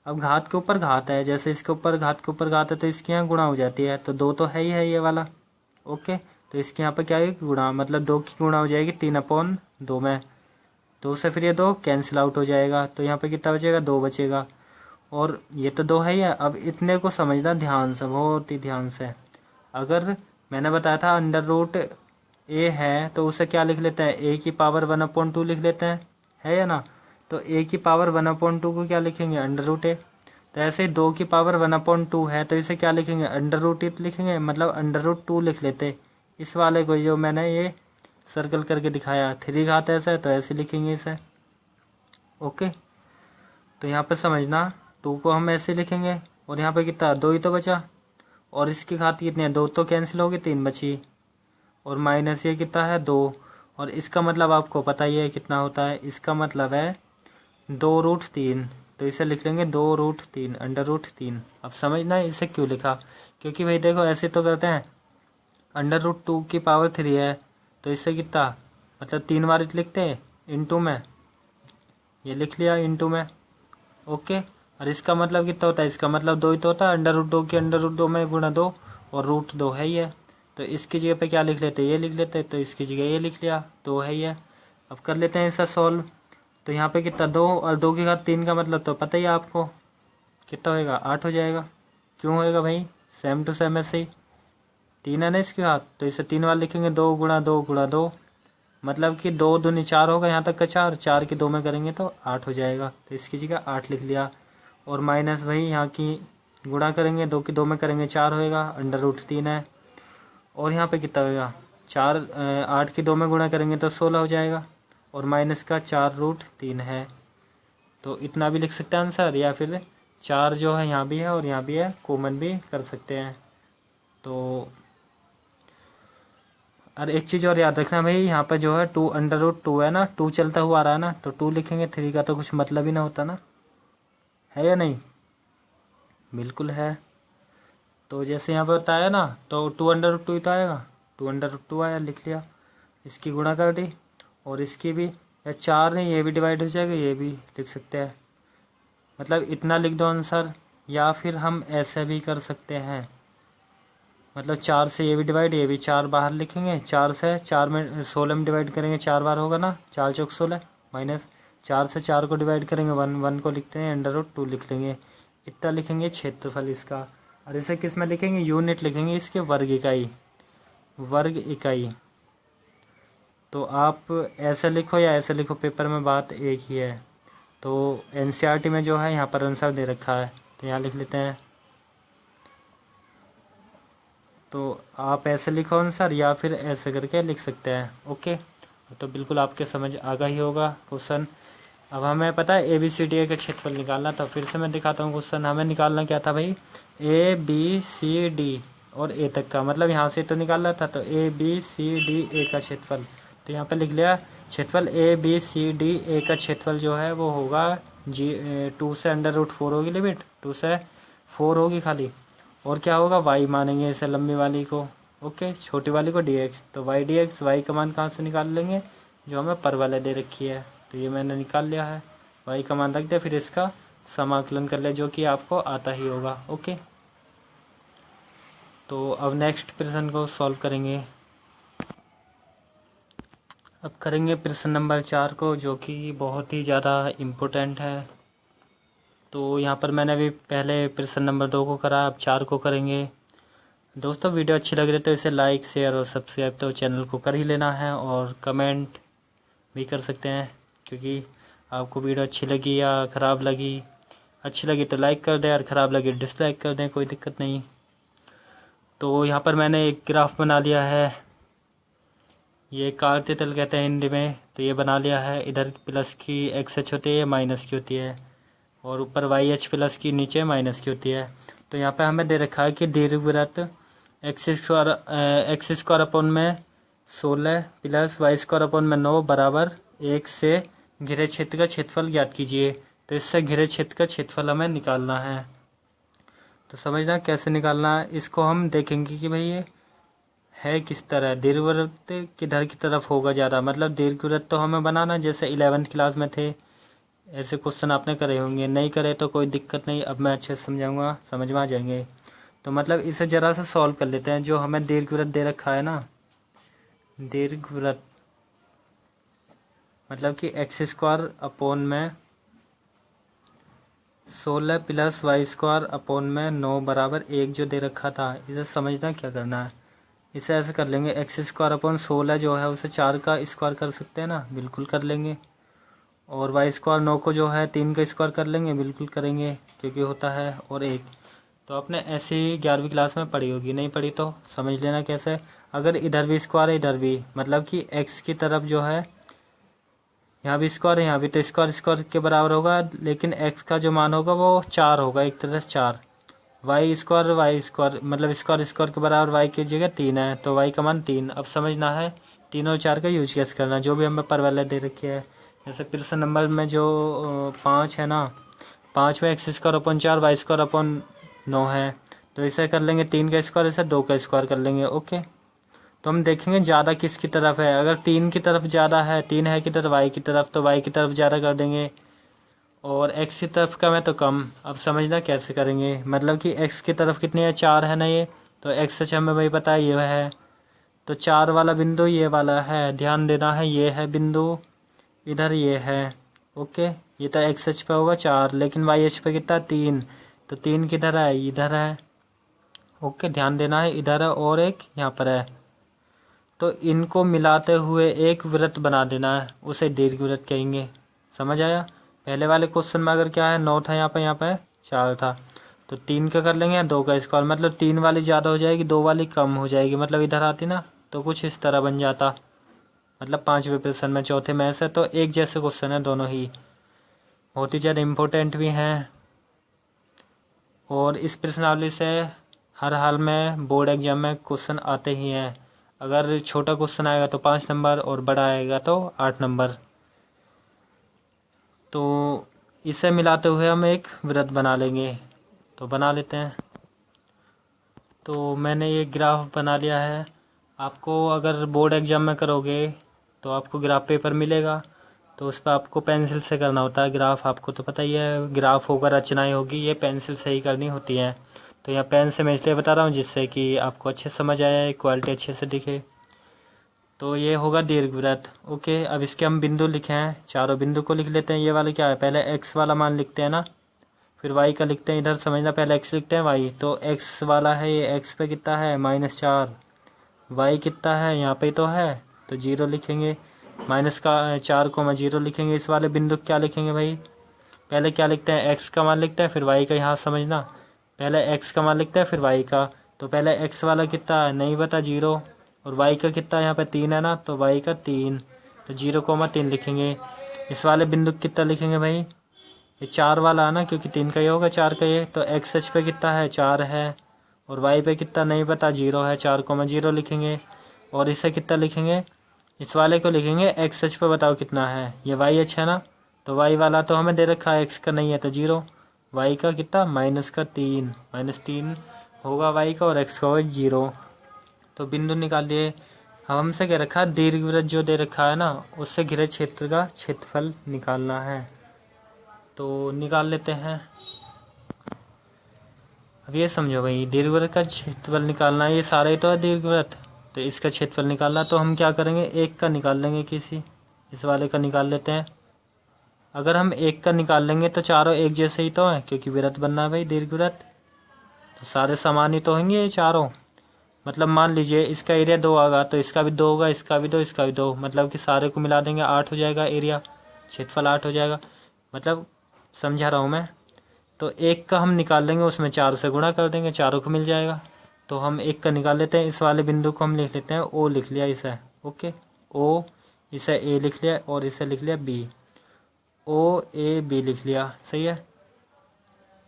अब घात के ऊपर घात है, जैसे इसके ऊपर घात के ऊपर घात है, तो इसकी यहाँ गुणा हो जाती है, तो 2 तो है ही है ये वाला। ओके, तो इसके यहाँ पर क्या है गुणा, मतलब 2 की गुणा हो जाएगी 3/2 में, 2 से फिर ये 2 कैंसिल आउट हो जाएगा, तो यहाँ पे कितना बचेगा 2 बचेगा, और ये तो 2 है ही है। अब इतने को समझना ध्यान से, बहुत ही ध्यान से। अगर मैंने बताया था √a है, तो उसे क्या लिख लेते हैं, a की पावर 1/2 लिख लेते हैं, है या ना। तो a की पावर 1/2 को क्या लिखेंगे √a। तो ऐसे ही 2 की पावर 1/2 है, तो इसे क्या लिखेंगे √a लिखेंगे, मतलब √2 लिख लेते इस वाले को, जो मैंने ये सर्कल करके दिखाया। 3 घात ऐसा है, तो ऐसे लिखेंगे इसे। ओके, तो यहाँ पे समझना 2 को हम ऐसे लिखेंगे, और यहाँ पे कितना 2 ही तो बचा, और इसकी घात कितनी है 2 तो कैंसिल होगी, 3 बची, और माइनस ये कितना है 2, और इसका मतलब आपको पता ही है कितना होता है, इसका मतलब है 2√3, तो इसे लिख लेंगे 2√3 √3। अब समझना है इसे क्यों लिखा, क्योंकि भाई देखो ऐसे तो करते हैं, √2 की पावर 3 है, तो इससे कितना मतलब 3 बार लिखते हैं इंटू में, ये लिख लिया इंटू में। ओके, और इसका मतलब कितना होता है, इसका मतलब 2 ही तो होता है, √2 की √2 में गुणा 2, और √2 है ही है, तो इसकी जगह पे क्या लिख लेते, ये लिख लेते, तो इसकी जगह ये लिख लिया, 2 है ही है। अब कर लेते हैं इसका सॉल्व। तो यहाँ पे कितना 2, और 2 की घात 3 का मतलब तो पता ही है आपको कितना होएगा, 8 हो जाएगा। क्यों होएगा भाई, सेम टू सेम ऐसे ही, 3 है ना इसकी घात, तो इसे 3 बार लिखेंगे, 2 गुणा 2 गुणा 2, मतलब कि 2 दूनी 4 होगा, यहाँ तक का 4, 4 की 2 में करेंगे तो 8 हो जाएगा, तो इसकी जगह 8 लिख लिया। और माइनस भाई यहाँ की गुणा करेंगे, 2 की 2 में करेंगे 4 होएगा, √3 है, और यहाँ पे कितना होएगा 4, 8 की 2 में गुणा करेंगे तो 16 हो जाएगा, और माइनस का 4√3 है। तो इतना भी लिख सकते हैं आंसर, या फिर 4 जो है यहाँ भी है और यहाँ भी है, कॉमन भी कर सकते हैं। तो और एक चीज़ और याद रखना भाई, यहाँ पर जो है 2√2 है ना, 2 चलता हुआ आ रहा है ना, तो 2 लिखेंगे, 3 का तो कुछ मतलब ही ना होता ना, है या नहीं? बिल्कुल है। तो जैसे यहाँ पर बताया ना, तो 2√2 ही तो आएगा, 2√2 आया, लिख लिया, इसकी गुणा कर दी, और इसकी भी, या 4 नहीं, ये भी डिवाइड हो जाएगा, ये भी लिख सकते हैं, मतलब इतना लिख दो आंसर। या फिर हम ऐसे भी कर सकते हैं, मतलब 4 से ये भी डिवाइड, ये भी 4 बाहर लिखेंगे, 4 से 4 में 16 में डिवाइड करेंगे, 4 बार होगा ना, 4 चौक 16, माइनस 4 से 4 को डिवाइड करेंगे, 1 को लिखते हैं, √2 लिख लेंगे, इतना लिखेंगे क्षेत्रफल इसका। और इसे किस में लिखेंगे? यूनिट लिखेंगे इसके, वर्ग इकाई, वर्ग इकाई। तो आप ऐसे लिखो या ऐसे लिखो, पेपर में बात एक ही है। तो एनसीईआरटी में जो है यहाँ पर आंसर दे रखा है, तो यहाँ लिख लेते हैं। तो आप ऐसे लिखो आंसर, या फिर ऐसे करके लिख सकते हैं। ओके, तो बिल्कुल आपके समझ आ गया ही होगा क्वेश्चन। अब हमें पता है ABCD का क्षेत्रफल निकालना, तो फिर से मैं दिखाता हूँ क्वेश्चन। हमें निकालना क्या था भाई? ABCD और A तक का, मतलब यहाँ से तो निकालना था, तो ABCDA का क्षेत्रफल। तो यहाँ पे लिख लिया क्षेत्रफल ABCDA का क्षेत्रफल जो है वो होगा 2 से √4 होगी लिमिट, 2 से 4 होगी खाली, और क्या होगा? y मानेंगे इसे, लंबी वाली को, ओके, छोटी वाली को dx। तो y dx, y का मान कहाँ से निकाल लेंगे? जो हमें पर वाले दे रखी है, तो ये मैंने निकाल लिया है, y का मान रख दिया, फिर इसका समाकलन कर लिया, जो कि आपको आता ही होगा। ओके, तो अब नेक्स्ट प्रश्न को सॉल्व करेंगे। अब करेंगे प्रश्न नंबर 4 को, जो कि बहुत ही ज़्यादा इम्पोर्टेंट है। तो यहाँ पर मैंने अभी पहले प्रश्न नंबर 2 को करा, अब 4 को करेंगे। दोस्तों वीडियो अच्छी लग रही है तो इसे लाइक, शेयर और सब्सक्राइब तो चैनल को कर ही लेना है, और कमेंट भी कर सकते हैं, क्योंकि आपको वीडियो अच्छी लगी या ख़राब लगी। अच्छी लगी तो लाइक कर दें, और ख़राब लगी डिसलाइक कर दें, कोई दिक्कत नहीं। तो यहाँ पर मैंने एक ग्राफ बना लिया है, ये काटते तल कहते हैं हिंदी में, तो ये बना लिया है। इधर प्लस की XH होती है, माइनस की होती है, और ऊपर YH प्लस की नीचे माइनस की होती है। तो यहाँ पे हमें दे रखा है कि दीर्घवृत्त x² अपॉन में 16 प्लस y² अपॉन में 9 बराबर 1 से घिरे क्षेत्र का क्षेत्रफल ज्ञात कीजिए। तो इससे घिरे क्षेत्र का क्षेत्रफल हमें निकालना है। तो समझना कैसे निकालना है, इसको हम देखेंगे कि भाई ये है किस तरह, दीर्घवृत्त किधर की तरफ होगा ज़्यादा, मतलब दीर्घवृत्त तो हमें बनाना जैसे 11th क्लास में थे, ऐसे क्वेश्चन आपने करे होंगे, नहीं करे तो कोई दिक्कत नहीं, अब मैं अच्छे से समझाऊंगा, समझ में आ जाएंगे। तो मतलब इसे ज़रा सा सॉल्व कर लेते हैं। जो हमें दीर्घवृत्त दे रखा है ना, दीर्घवृत्त मतलब कि x² अपॉन में 16 प्लस y² अपॉन में 9 बराबर 1 जो दे रखा था, इसे समझना क्या करना है। इसे ऐसे कर लेंगे, x² अपॉन 16 जो है उसे 4 का स्क्वायर कर सकते हैं ना, बिल्कुल कर लेंगे। और y² 9 को जो है 3 का स्क्वायर कर लेंगे, बिल्कुल करेंगे, क्योंकि होता है और 1। तो आपने ऐसे ही 11वीं क्लास में पढ़ी होगी, नहीं पढ़ी तो समझ लेना कैसे। अगर इधर भी स्क्वायर है इधर भी, मतलब कि x की तरफ जो है यहाँ भी स्क्वायर है यहाँ भी, तो स्क्वायर के बराबर होगा, लेकिन x का जो मान होगा वो 4 होगा, एक तरह से 4। y² मतलब स्क्वायर के बराबर y की जगह 3 है, तो y का मान 3। अब समझना है 3 और 4 का यूज कैसे करना, जो भी हमें पर वाले दे रखी है। जैसे प्रश्न नंबर में जो 5 है ना, 5 में x² अपॉन 4 y² अपॉन 9 है, तो इसे कर लेंगे 3 का स्क्वायर, इसे 2 का स्क्वायर कर लेंगे। ओके, तो हम देखेंगे ज़्यादा किसकी तरफ है। अगर 3 की तरफ ज़्यादा है, 3 है किधर y की तरफ, तो y की तरफ ज़्यादा कर देंगे, और x की तरफ कम है तो कम। अब समझना कैसे करेंगे, मतलब कि x की तरफ कितनी है, 4 है ना ये, तो x हमें भाई पता है ये है, तो 4 वाला बिंदु ये वाला है, ध्यान देना है, ये है बिंदु, इधर ये है। ओके, ये तो x पे होगा 4, लेकिन y पे कितना 3, तो 3 किधर है, इधर है। ओके, ध्यान देना है, इधर है और एक यहाँ पर है, तो इनको मिलाते हुए एक वृत्त बना देना है, उसे दीर्घवृत्त कहेंगे। समझ आया। पहले वाले क्वेश्चन में अगर क्या है 9 था, यहाँ पे 4 था, तो 3 का कर लेंगे, 2 का स्क्वायर, मतलब 3 वाली ज़्यादा हो जाएगी, 2 वाली कम हो जाएगी, मतलब इधर आती ना तो कुछ इस तरह बन जाता, मतलब 5वें प्रश्न में, चौथे में ऐसे। तो एक जैसे क्वेश्चन है दोनों ही, बहुत ही ज़्यादा इम्पोर्टेंट भी हैं। और इस प्रश्नावली से हर हाल में बोर्ड एग्जाम में क्वेश्चन आते ही हैं। अगर छोटा क्वेश्चन आएगा तो 5 नंबर और बड़ा आएगा तो 8 नंबर। तो इसे मिलाते हुए हम एक वृत्त बना लेंगे, तो बना लेते हैं। तो मैंने ये ग्राफ बना लिया है। आपको अगर बोर्ड एग्जाम में करोगे तो आपको ग्राफ पेपर मिलेगा, तो उस पर आपको पेंसिल से करना होता है ग्राफ। आपको तो पता ही है, ग्राफ होगा, रचनाएं होगी, ये पेंसिल से ही करनी होती हैं। तो यहाँ पेन से मैं इसलिए बता रहा हूँ जिससे कि आपको अच्छे से समझ आए, क्वालिटी अच्छे से दिखे। तो ये होगा दीर्घवृत्त। ओके, अब इसके हम बिंदु लिखे हैं, चारों बिंदु को लिख लेते हैं। ये वाला क्या है, पहले एक्स वाला मान लिखते हैं ना, फिर वाई का लिखते हैं। इधर समझना, पहले एक्स लिखते हैं वाई। तो एक्स वाला है ये, एक्स पे कितना है -4, वाई कितना है यहाँ पे तो है, तो 0 लिखेंगे। -4, 0 लिखेंगे। इस वाले बिंदु क्या लिखेंगे भाई, पहले क्या लिखते हैं, एक्स का मान लिखते हैं, फिर वाई का। यहाँ समझना, पहले एक्स का मान लिखते हैं फिर वाई का। तो पहले एक्स वाला कितना है, नहीं पता, 0। और वाई का कितना है, यहाँ पे 3 है ना, तो वाई का 3, तो 0,3 लिखेंगे। इस वाले बिंदु कितना लिखेंगे भाई, ये 4 वाला है ना, क्योंकि 3 का ये होगा, 4 का ये। तो एक्स एच पे कितना है, 4 है। और वाई पे कितना नहीं पता, 0 है, 4,0 लिखेंगे। और इसे कितना लिखेंगे, इस वाले को लिखेंगे एक्स एच पे, बताओ कितना है, ये वाई एच है ना। तो वाई वाला तो हमें दे रखा है, एक्स का नहीं है तो 0। वाई का कितना, -3, -3 होगा वाई का, और एक्स का होगा 0। तो बिंदु निकाल लिए। अब हमसे क्या रखा, दीर्घवृत्त जो दे रखा है ना, उससे घिरे क्षेत्र का क्षेत्रफल निकालना है। तो निकाल लेते हैं। अब ये समझो भाई, दीर्घवृत्त का क्षेत्रफल निकालना है, ये सारे तो है दीर्घवृत्त, तो इसका क्षेत्रफल निकालना। तो हम क्या करेंगे, एक का निकाल लेंगे, किसी इस वाले का निकाल लेते हैं। अगर हम एक का निकाल लेंगे तो चारों एक जैसे ही तो हैं, क्योंकि वृत्त बनना है भाई, दीर्घवृत्त। तो सारे समान ही तो होंगे ये चारों। मतलब मान लीजिए इसका एरिया 2 आएगा, तो इसका भी 2 होगा, इसका भी 2, इसका भी 2, मतलब कि सारे को मिला देंगे 8 हो जाएगा एरिया, क्षेत्रफल 8 हो जाएगा। मतलब समझा रहा हूँ मैं। तो एक का हम निकाल लेंगे, उसमें 4 से गुणा कर देंगे, चारों को मिल जाएगा। तो हम एक का निकाल लेते हैं। इस वाले बिंदु को हम लिख लेते हैं ओ, लिख लिया इसे। ओके, ओ, इसे ए लिख लिया, और इसे लिख लिया बी। ओ ए बी लिख लिया, सही है।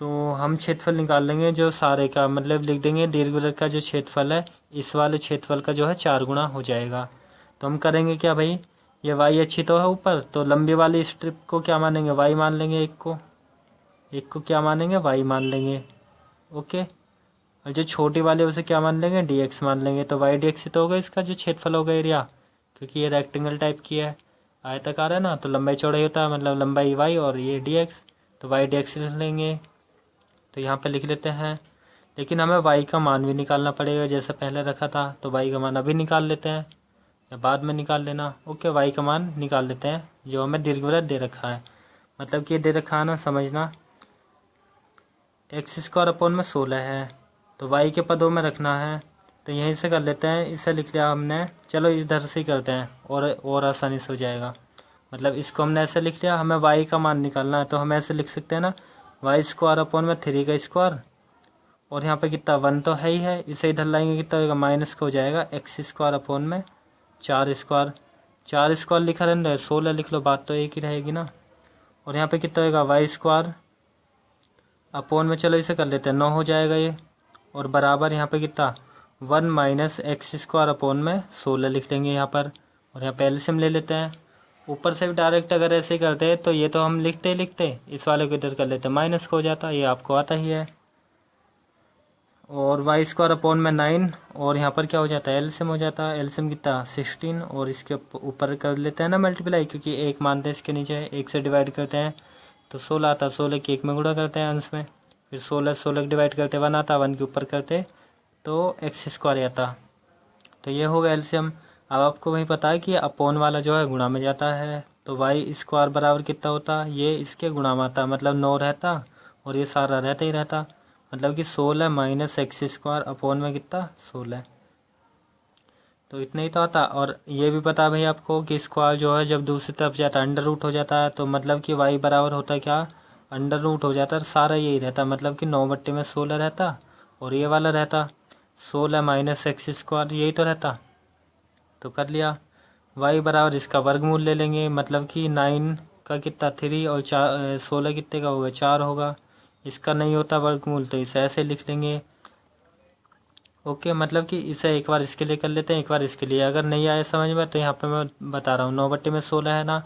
तो हम क्षेत्रफल निकाल लेंगे जो सारे का, मतलब लिख देंगे दीर्घवृत्त का जो क्षेत्रफल है, इस वाले क्षेत्रफल का जो है 4 गुना हो जाएगा। तो हम करेंगे क्या भाई, ये वाई अच्छी तो है ऊपर, तो लंबी वाली स्ट्रिप को क्या मानेंगे, वाई मान लेंगे। एक को क्या मानेंगे, वाई मान लेंगे। ओके, और जो छोटी वाली उसे क्या मान लेंगे, डी एक्स मान लेंगे। तो वाई डी एक्स तो होगा इसका जो क्षेत्रफल होगा एरिया, क्योंकि ये रेक्टेंगल टाइप की है, आयताकार है ना, तो लंबाई चौड़ाई होता है, मतलब लंबाई वाई और ये डी एक्स। तो वाई डी एक्स लिख लेंगे। तो यहाँ पे लिख लेते हैं। लेकिन हमें वाई का मान भी निकालना पड़ेगा, जैसे पहले रखा था। तो वाई का मान अभी निकाल लेते हैं या बाद में निकाल लेना। ओके, वाई का मान निकाल लेते हैं जो हमें दीर्घवृत्त दे रखा है। मतलब कि ये दे रखा है ना, समझना, x² में 16 है, तो वाई के पदों में रखना है। तो यहीं से कर लेते हैं, इसे लिख लिया हमने। चलो इधर से ही करते हैं, और आसानी से हो जाएगा। मतलब इसको हमने ऐसे लिख लिया, हमें वाई का मान निकालना है, तो हम ऐसे लिख सकते हैं ना, y² में 3 का स्क्वायर, और यहाँ पे कितना 1 तो है ही है, इसे इधर लाएंगे कितना होगा, माइनस का हो जाएगा x² में 4 स्क्वायर। 4 स्क्वायर लिखा रहने, 16 लिख लो, बात तो एक ही रहेगी ना। और यहाँ पे कितना होगा, y² में, चलो इसे कर लेते हैं, 9 हो जाएगा ये। और बराबर यहाँ पे कितना 1 - x² में 16 लिख लेंगे यहाँ पर। और यहाँ पे एलसीएम ले लेते हैं। ऊपर से भी डायरेक्ट अगर ऐसे ही करते हैं तो ये तो हम लिखते ही लिखते, इस वाले को इधर कर लेते, माइनस को हो जाता, ये आपको आता ही है। और y² में 9, और यहाँ पर क्या हो जाता है, एलसीएम हो जाता है। एलसीएम कितना 16, और इसके ऊपर कर लेते हैं ना मल्टीप्लाई, क्योंकि एक मानते हैं इसके नीचे, एक से डिवाइड करते हैं तो 16 आता, 16 के 1 में गुणा करते हैं अंश में, फिर 16 डिवाइड करते 1 आता, 1 के ऊपर करते तो x² आता। तो ये होगा एलसीएम। अब आपको वही पता है कि अपोन वाला जो है गुणा में जाता है, तो y² बराबर कितना होता, ये इसके गुणा में आता, मतलब 9 रहता, और ये सारा रहता ही रहता, मतलब कि 16 - x² में कितना 16। तो इतना ही तो आता। और ये भी पता भाई आपको कि स्क्वायर जो है जब दूसरी तरफ जाता है अंडर रूट हो जाता है, तो मतलब कि y बराबर होता है क्या, अंडर रूट हो जाता है, सारा यही रहता, मतलब कि 9/16 रहता, और ये वाला रहता 16 - x², यही तो रहता। तो कर लिया। y बराबर इसका वर्गमूल ले लेंगे, मतलब कि 9 का कितना 3 और 16 कितने का होगा 4 होगा। इसका नहीं होता वर्गमूल तो इसे ऐसे लिख लेंगे। ओके, मतलब कि इसे एक बार इसके लिए कर लेते हैं, एक बार इसके लिए। अगर नहीं आया समझ में तो यहाँ पे मैं बता रहा हूँ, 9/16 है ना,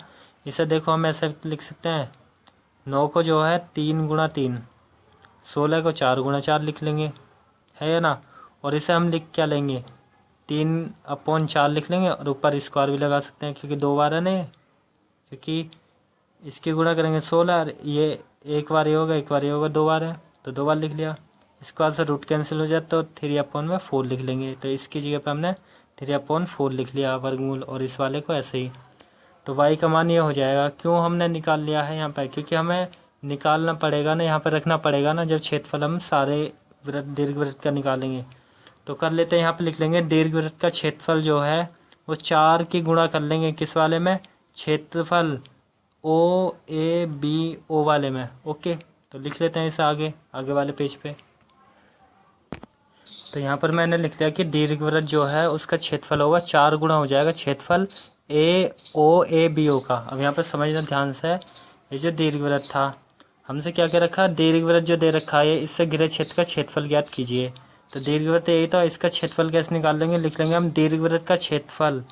इसे देखो हम ऐसे लिख सकते हैं, 9 को जो है 3 × 3, 16 को 4 × 4 लिख लेंगे, है या ना। और इसे हम लिख क्या लेंगे, 3/4 लिख लेंगे, और ऊपर स्क्वायर भी लगा सकते हैं क्योंकि 2 बार है ना, क्योंकि इसकी गुणा करेंगे 16, ये एक बार ये होगा, एक बार ये होगा, 2 बार है तो 2 बार लिख लिया। इसके बाद से रूट कैंसिल हो जाए तो 3/4 लिख लेंगे, तो इसकी जगह पे हमने 3/4 लिख लिया वर्गमूल, और इस वाले को ऐसे ही। तो y का मान ये हो जाएगा। क्यों हमने निकाल लिया है यहाँ पे, क्योंकि हमें निकालना पड़ेगा ना, यहाँ पे रखना पड़ेगा ना, जब क्षेत्रफल हम सारे दीर्घवृत्त का निकालेंगे। तो कर लेते हैं, यहाँ पे लिख लेंगे दीर्घवृत्त का क्षेत्रफल जो है वो 4 की गुणा कर लेंगे, किस वाले में, क्षेत्रफल OABO वाले में। ओके, तो लिख लेते हैं इसे आगे वाले पेज पे। तो यहाँ पर मैंने लिख लिया कि दीर्घवृत्त जो है उसका क्षेत्रफल होगा 4 गुणा हो जाएगा क्षेत्रफल AOABO का। अब यहाँ पर समझना ध्यान से, ये जो दीर्घवृत्त था हमसे क्या क्या रखा, दीर्घवृत्त जो दे रखा है इससे घिरे क्षेत्र का क्षेत्रफल ज्ञात कीजिए। तो दीर्घवृत्त यही था, इसका क्षेत्रफल कैसे निकाल लेंगे, लिख लेंगे हम दीर्घवृत्त का क्षेत्रफल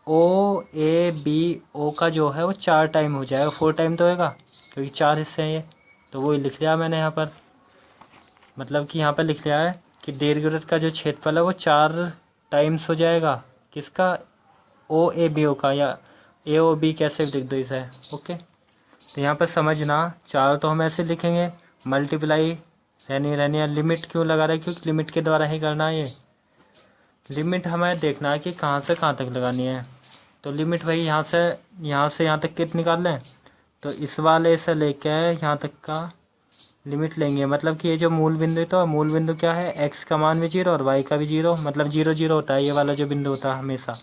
OABO का जो है वो 4 टाइम हो जाएगा, 4 टाइम तो होगा क्योंकि 4 हिस्से हैं ये, तो वही लिख लिया मैंने यहाँ पर। मतलब कि यहाँ पर लिख लिया है कि दीर्घवृत्त का जो क्षेत्रफल है वो 4 टाइम्स हो जाएगा, किसका, OABO का, या AOB कैसे लिख दो इसे। ओके, तो यहाँ पर समझना, 4 तो हम ऐसे लिखेंगे, मल्टीप्लाई रहनी है। लिमिट क्यों लगा रहा है, क्योंकि लिमिट के द्वारा ही करना है ये। लिमिट हमें देखना है कि कहाँ से कहाँ तक लगानी है। तो लिमिट भाई यहाँ से यहाँ तक कितनी निकाल लें, तो इस वाले से लेके यहाँ तक का लिमिट लेंगे। मतलब कि ये जो मूल बिंदु, तो मूल बिंदु क्या है, x का मान भी 0 और y का भी 0, मतलब 0 0 होता है ये वाला जो बिंदु होता है हमेशा।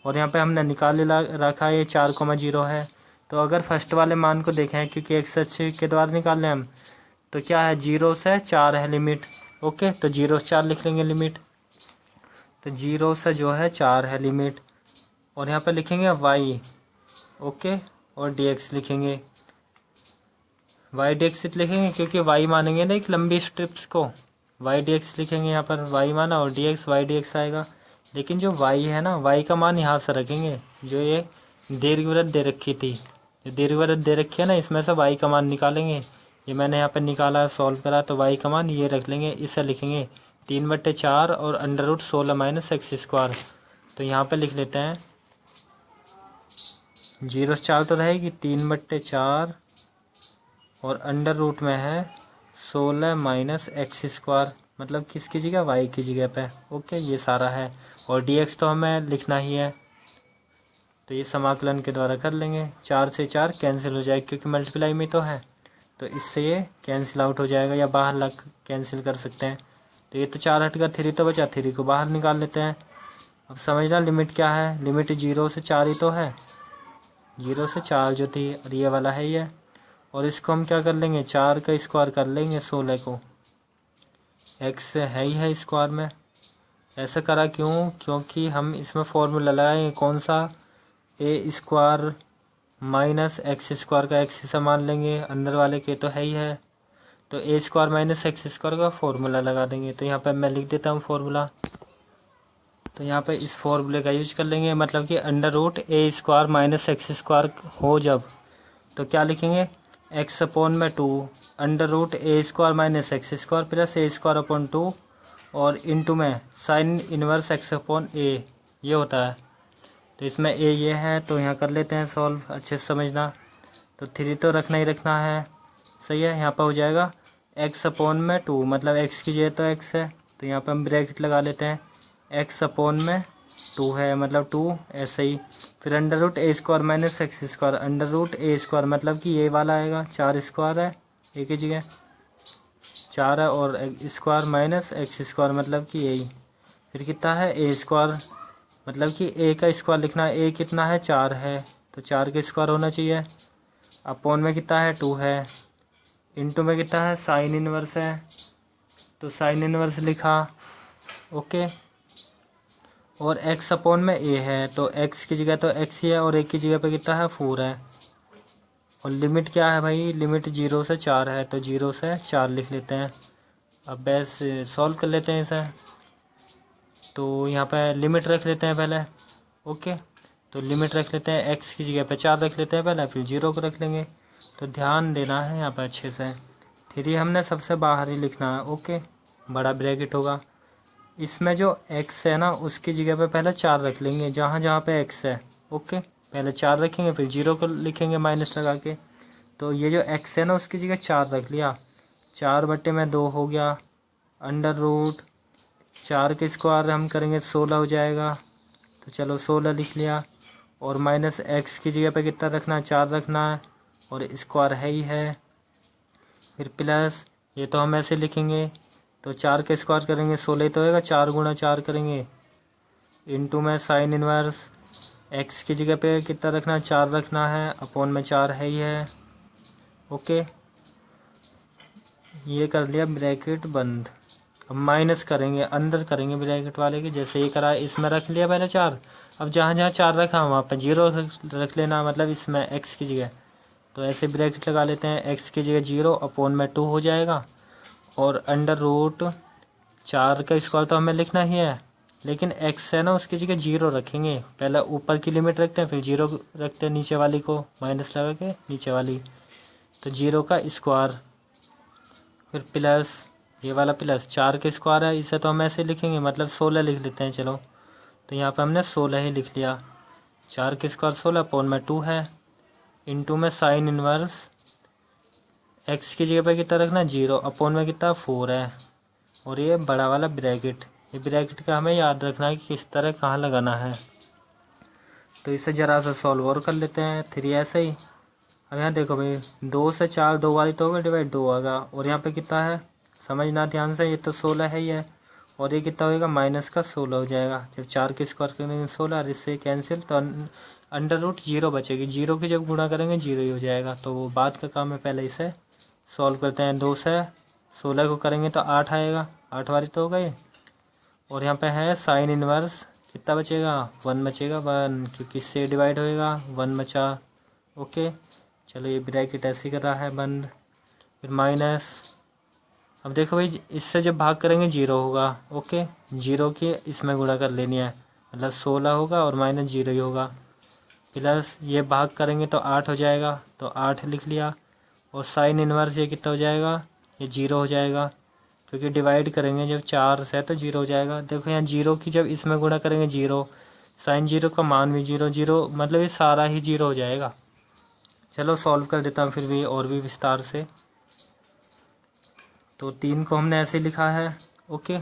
और यहाँ पे हमने निकाल रखा है ये 4,0 है। तो अगर फर्स्ट वाले मान को देखें, क्योंकि x अक्ष के द्वारा निकाल लें हम, तो क्या है 0 से 4 है लिमिट। ओके, तो 0 से 4 लिख लेंगे लिमिट, तो 0 से जो है 4 है लिमिट। और यहाँ पे लिखेंगे y, ओके, और dx लिखेंगे, y dx लिखेंगे क्योंकि y मानेंगे ना एक लंबी स्ट्रिप्स को, y dx लिखेंगे, यहाँ पर y माना और dx y dx आएगा। लेकिन जो y है ना, y का मान यहाँ से रखेंगे, जो ये दीर्घवृत्त दे रखी थी, जो दीर्घवृत्त दे रखी है ना, इसमें से y का मान निकालेंगे। ये मैंने यहाँ पर निकाला, सॉल्व करा, तो y का मान ये रख लेंगे, इसे लिखेंगे 3/4 और √16 - x²। तो यहाँ पे लिख लेते हैं 0 से 4 तो रहेगी 3/4 और अंडर रूट में है 16 - x², मतलब किसकी जगह, y की जगह पे। ओके, ये सारा है, और dx तो हमें लिखना ही है, तो ये समाकलन के द्वारा कर लेंगे। 4 से 4 कैंसिल हो जाएगा क्योंकि मल्टीप्लाई में तो है, तो इससे ये कैंसिल आउट हो जाएगा, या बाहर लग कैंसिल कर सकते हैं। तो ये तो 4 हटकर 3 तो बचा, 3 को बाहर निकाल लेते हैं। अब समझना लिमिट क्या है, लिमिट 0 से 4 ही तो है, 0 से 4 जो थी, और ये वाला है ये। और इसको हम क्या कर लेंगे, 4 का स्क्वायर कर लेंगे 16 को, x है ही है स्क्वायर में। ऐसा करा क्यों, क्योंकि हम इसमें फॉर्मूला लगाएंगे कौन सा, a² - x² का x से मान लेंगे, अंदर वाले के तो है ही है, तो a² - x² का फॉर्मूला लगा देंगे। तो यहाँ पर मैं लिख देता हूँ फॉर्मूला, तो यहाँ पे इस फॉर्मूले का यूज कर लेंगे, मतलब कि √a² - x² हो जब, तो क्या लिखेंगे, x/2 √a² - x² plus a²/2 और इंटू में साइन इनवर्स x/a, ये होता है। तो इसमें a ये है, तो यहाँ कर लेते हैं सॉल्व, अच्छे से समझना। तो 3 तो रखना ही रखना है, सही है। यहाँ पर हो जाएगा x/2, मतलब x की जगह तो x है, तो यहाँ पर हम ब्रैकेट लगा लेते हैं, x/2 है, मतलब 2 ऐसे ही। फिर √a² - x², √a², मतलब कि ये वाला आएगा, 4 स्क्वायर है, एक ही जगह 4 है, और स्क्वायर माइनस x², मतलब कि यही। फिर कितना है a², मतलब कि a का स्क्वायर लिखना है, a कितना है 4 है, तो 4 का स्क्वायर होना चाहिए। अपॉन में कितना है 2 है, इंटू में कितना है साइन इनवर्स है, तो साइन इनवर्स लिखा। ओके, और x अपॉन में a है, तो x की जगह तो x ही है और a की जगह पे कितना है 4 है। और लिमिट क्या है भाई, लिमिट 0 से 4 है, तो 0 से 4 लिख लेते हैं। अब बस सॉल्व कर लेते हैं इसे। तो यहाँ पे लिमिट रख लेते हैं पहले। ओके, तो लिमिट रख लेते हैं, x की जगह पे 4 रख लेते हैं पहले, फिर 0 को रख लेंगे। तो ध्यान देना है यहाँ पे अच्छे से। फिर ये हमने सबसे बाहर ही लिखना है। ओके, बड़ा ब्रैकेट होगा। इसमें जो x है ना उसकी जगह पे पहले 4 रख लेंगे, जहाँ जहाँ पे x है। ओके, पहले 4 रखेंगे फिर 0 को लिखेंगे माइनस लगा के। तो ये जो x है ना उसकी जगह 4 रख लिया, 4/2 हो गया। अंडर रूट 4 के स्क्वायर हम करेंगे 16 हो जाएगा, तो चलो 16 लिख लिया। और माइनस x की जगह पे कितना रखना है, 4 रखना है, और स्क्वायर है ही है। फिर प्लस ये तो हम ऐसे लिखेंगे, तो 4 के स्क्वायर करेंगे 16 तो होएगा, 4 गुणा 4 करेंगे, इनटू में साइन इनवर्स x की जगह पे कितना रखना है, 4 रखना है, अपॉन में 4 है ही है। ओके, ये कर लिया ब्रैकेट बंद। अब माइनस करेंगे, अंदर करेंगे ब्रैकेट वाले के, जैसे ये करा इसमें रख लिया मैंने 4। अब जहाँ जहाँ 4 रखा वहाँ पे 0 रख लेना, मतलब इसमें x की जगह। तो ऐसे ब्रैकेट लगा लेते हैं, x की जगह 0 अपॉन में 2 हो जाएगा। और अंडर रूट 4 का स्क्वायर तो हमें लिखना ही है, लेकिन x है ना उसकी जगह 0 रखेंगे। पहले ऊपर की लिमिट रखते हैं, फिर 0 रखते हैं नीचे वाली को माइनस लगा के नीचे वाली, तो 0 का स्क्वायर, फिर प्लस ये वाला प्लस 4 के स्क्वायर है, इसे तो हम ऐसे लिखेंगे, मतलब 16 लिख लेते हैं। चलो, तो यहाँ पे हमने 16 ही लिख लिया। 4 के स्क्वायर 16 अपॉन में 2 है, इनटू में साइन इनवर्स x की जगह पे कितना रखना, 0 अपॉन में कितना 4 है। और ये बड़ा वाला ब्रैकेट, ये ब्रैकेट का हमें याद रखना है कि किस तरह कहाँ लगाना है। तो इसे ज़रा सा सॉल्व और कर लेते हैं। 3 ऐसे ही। अब यहाँ देखो भाई, 2 से 4 2 वाली तो होगा, डिवाइड 2 होगा, और यहाँ पे कितना है समझना ध्यान से, ये तो 16 है ही है, और ये कितना होगा माइनस का 16 हो जाएगा। जब 4 के स्क्वायर करेंगे 16 और इससे कैंसिल, तो अंडर रूट 0 बचेगी, 0 की जब गुणा करेंगे 0 ही हो जाएगा। तो वो बाद का काम है, पहले इसे सॉल्व करते हैं। 2 से 16 को करेंगे तो 8 आएगा, 8 वाली तो हो गई। और यहाँ पे है साइन इनवर्स, कितना बचेगा 1 बचेगा, 1 क्योंकि इससे डिवाइड होएगा 1 बचा। ओके, चलो ये ब्रैकेट ऐसे कर रहा है बंद। फिर माइनस, अब देखो भाई इससे जब भाग करेंगे 0 होगा। ओके, 0 की इसमें गुणा कर लेनी है, मतलब 16 होगा और माइनस 0 ही होगा। प्लस ये भाग करेंगे तो 8 हो जाएगा, तो 8 लिख लिया। और साइन इनवर्स ये कितना हो जाएगा, ये 0 हो जाएगा, क्योंकि डिवाइड करेंगे जब 4 से तो 0 हो जाएगा। देखो यहाँ 0 की जब इसमें गुणा करेंगे 0, साइन 0 का मान भी 0, 0 मतलब ये सारा ही 0 हो जाएगा। चलो सॉल्व कर देता हूँ फिर भी और भी विस्तार से। तो 3 को हमने ऐसे लिखा है। ओके,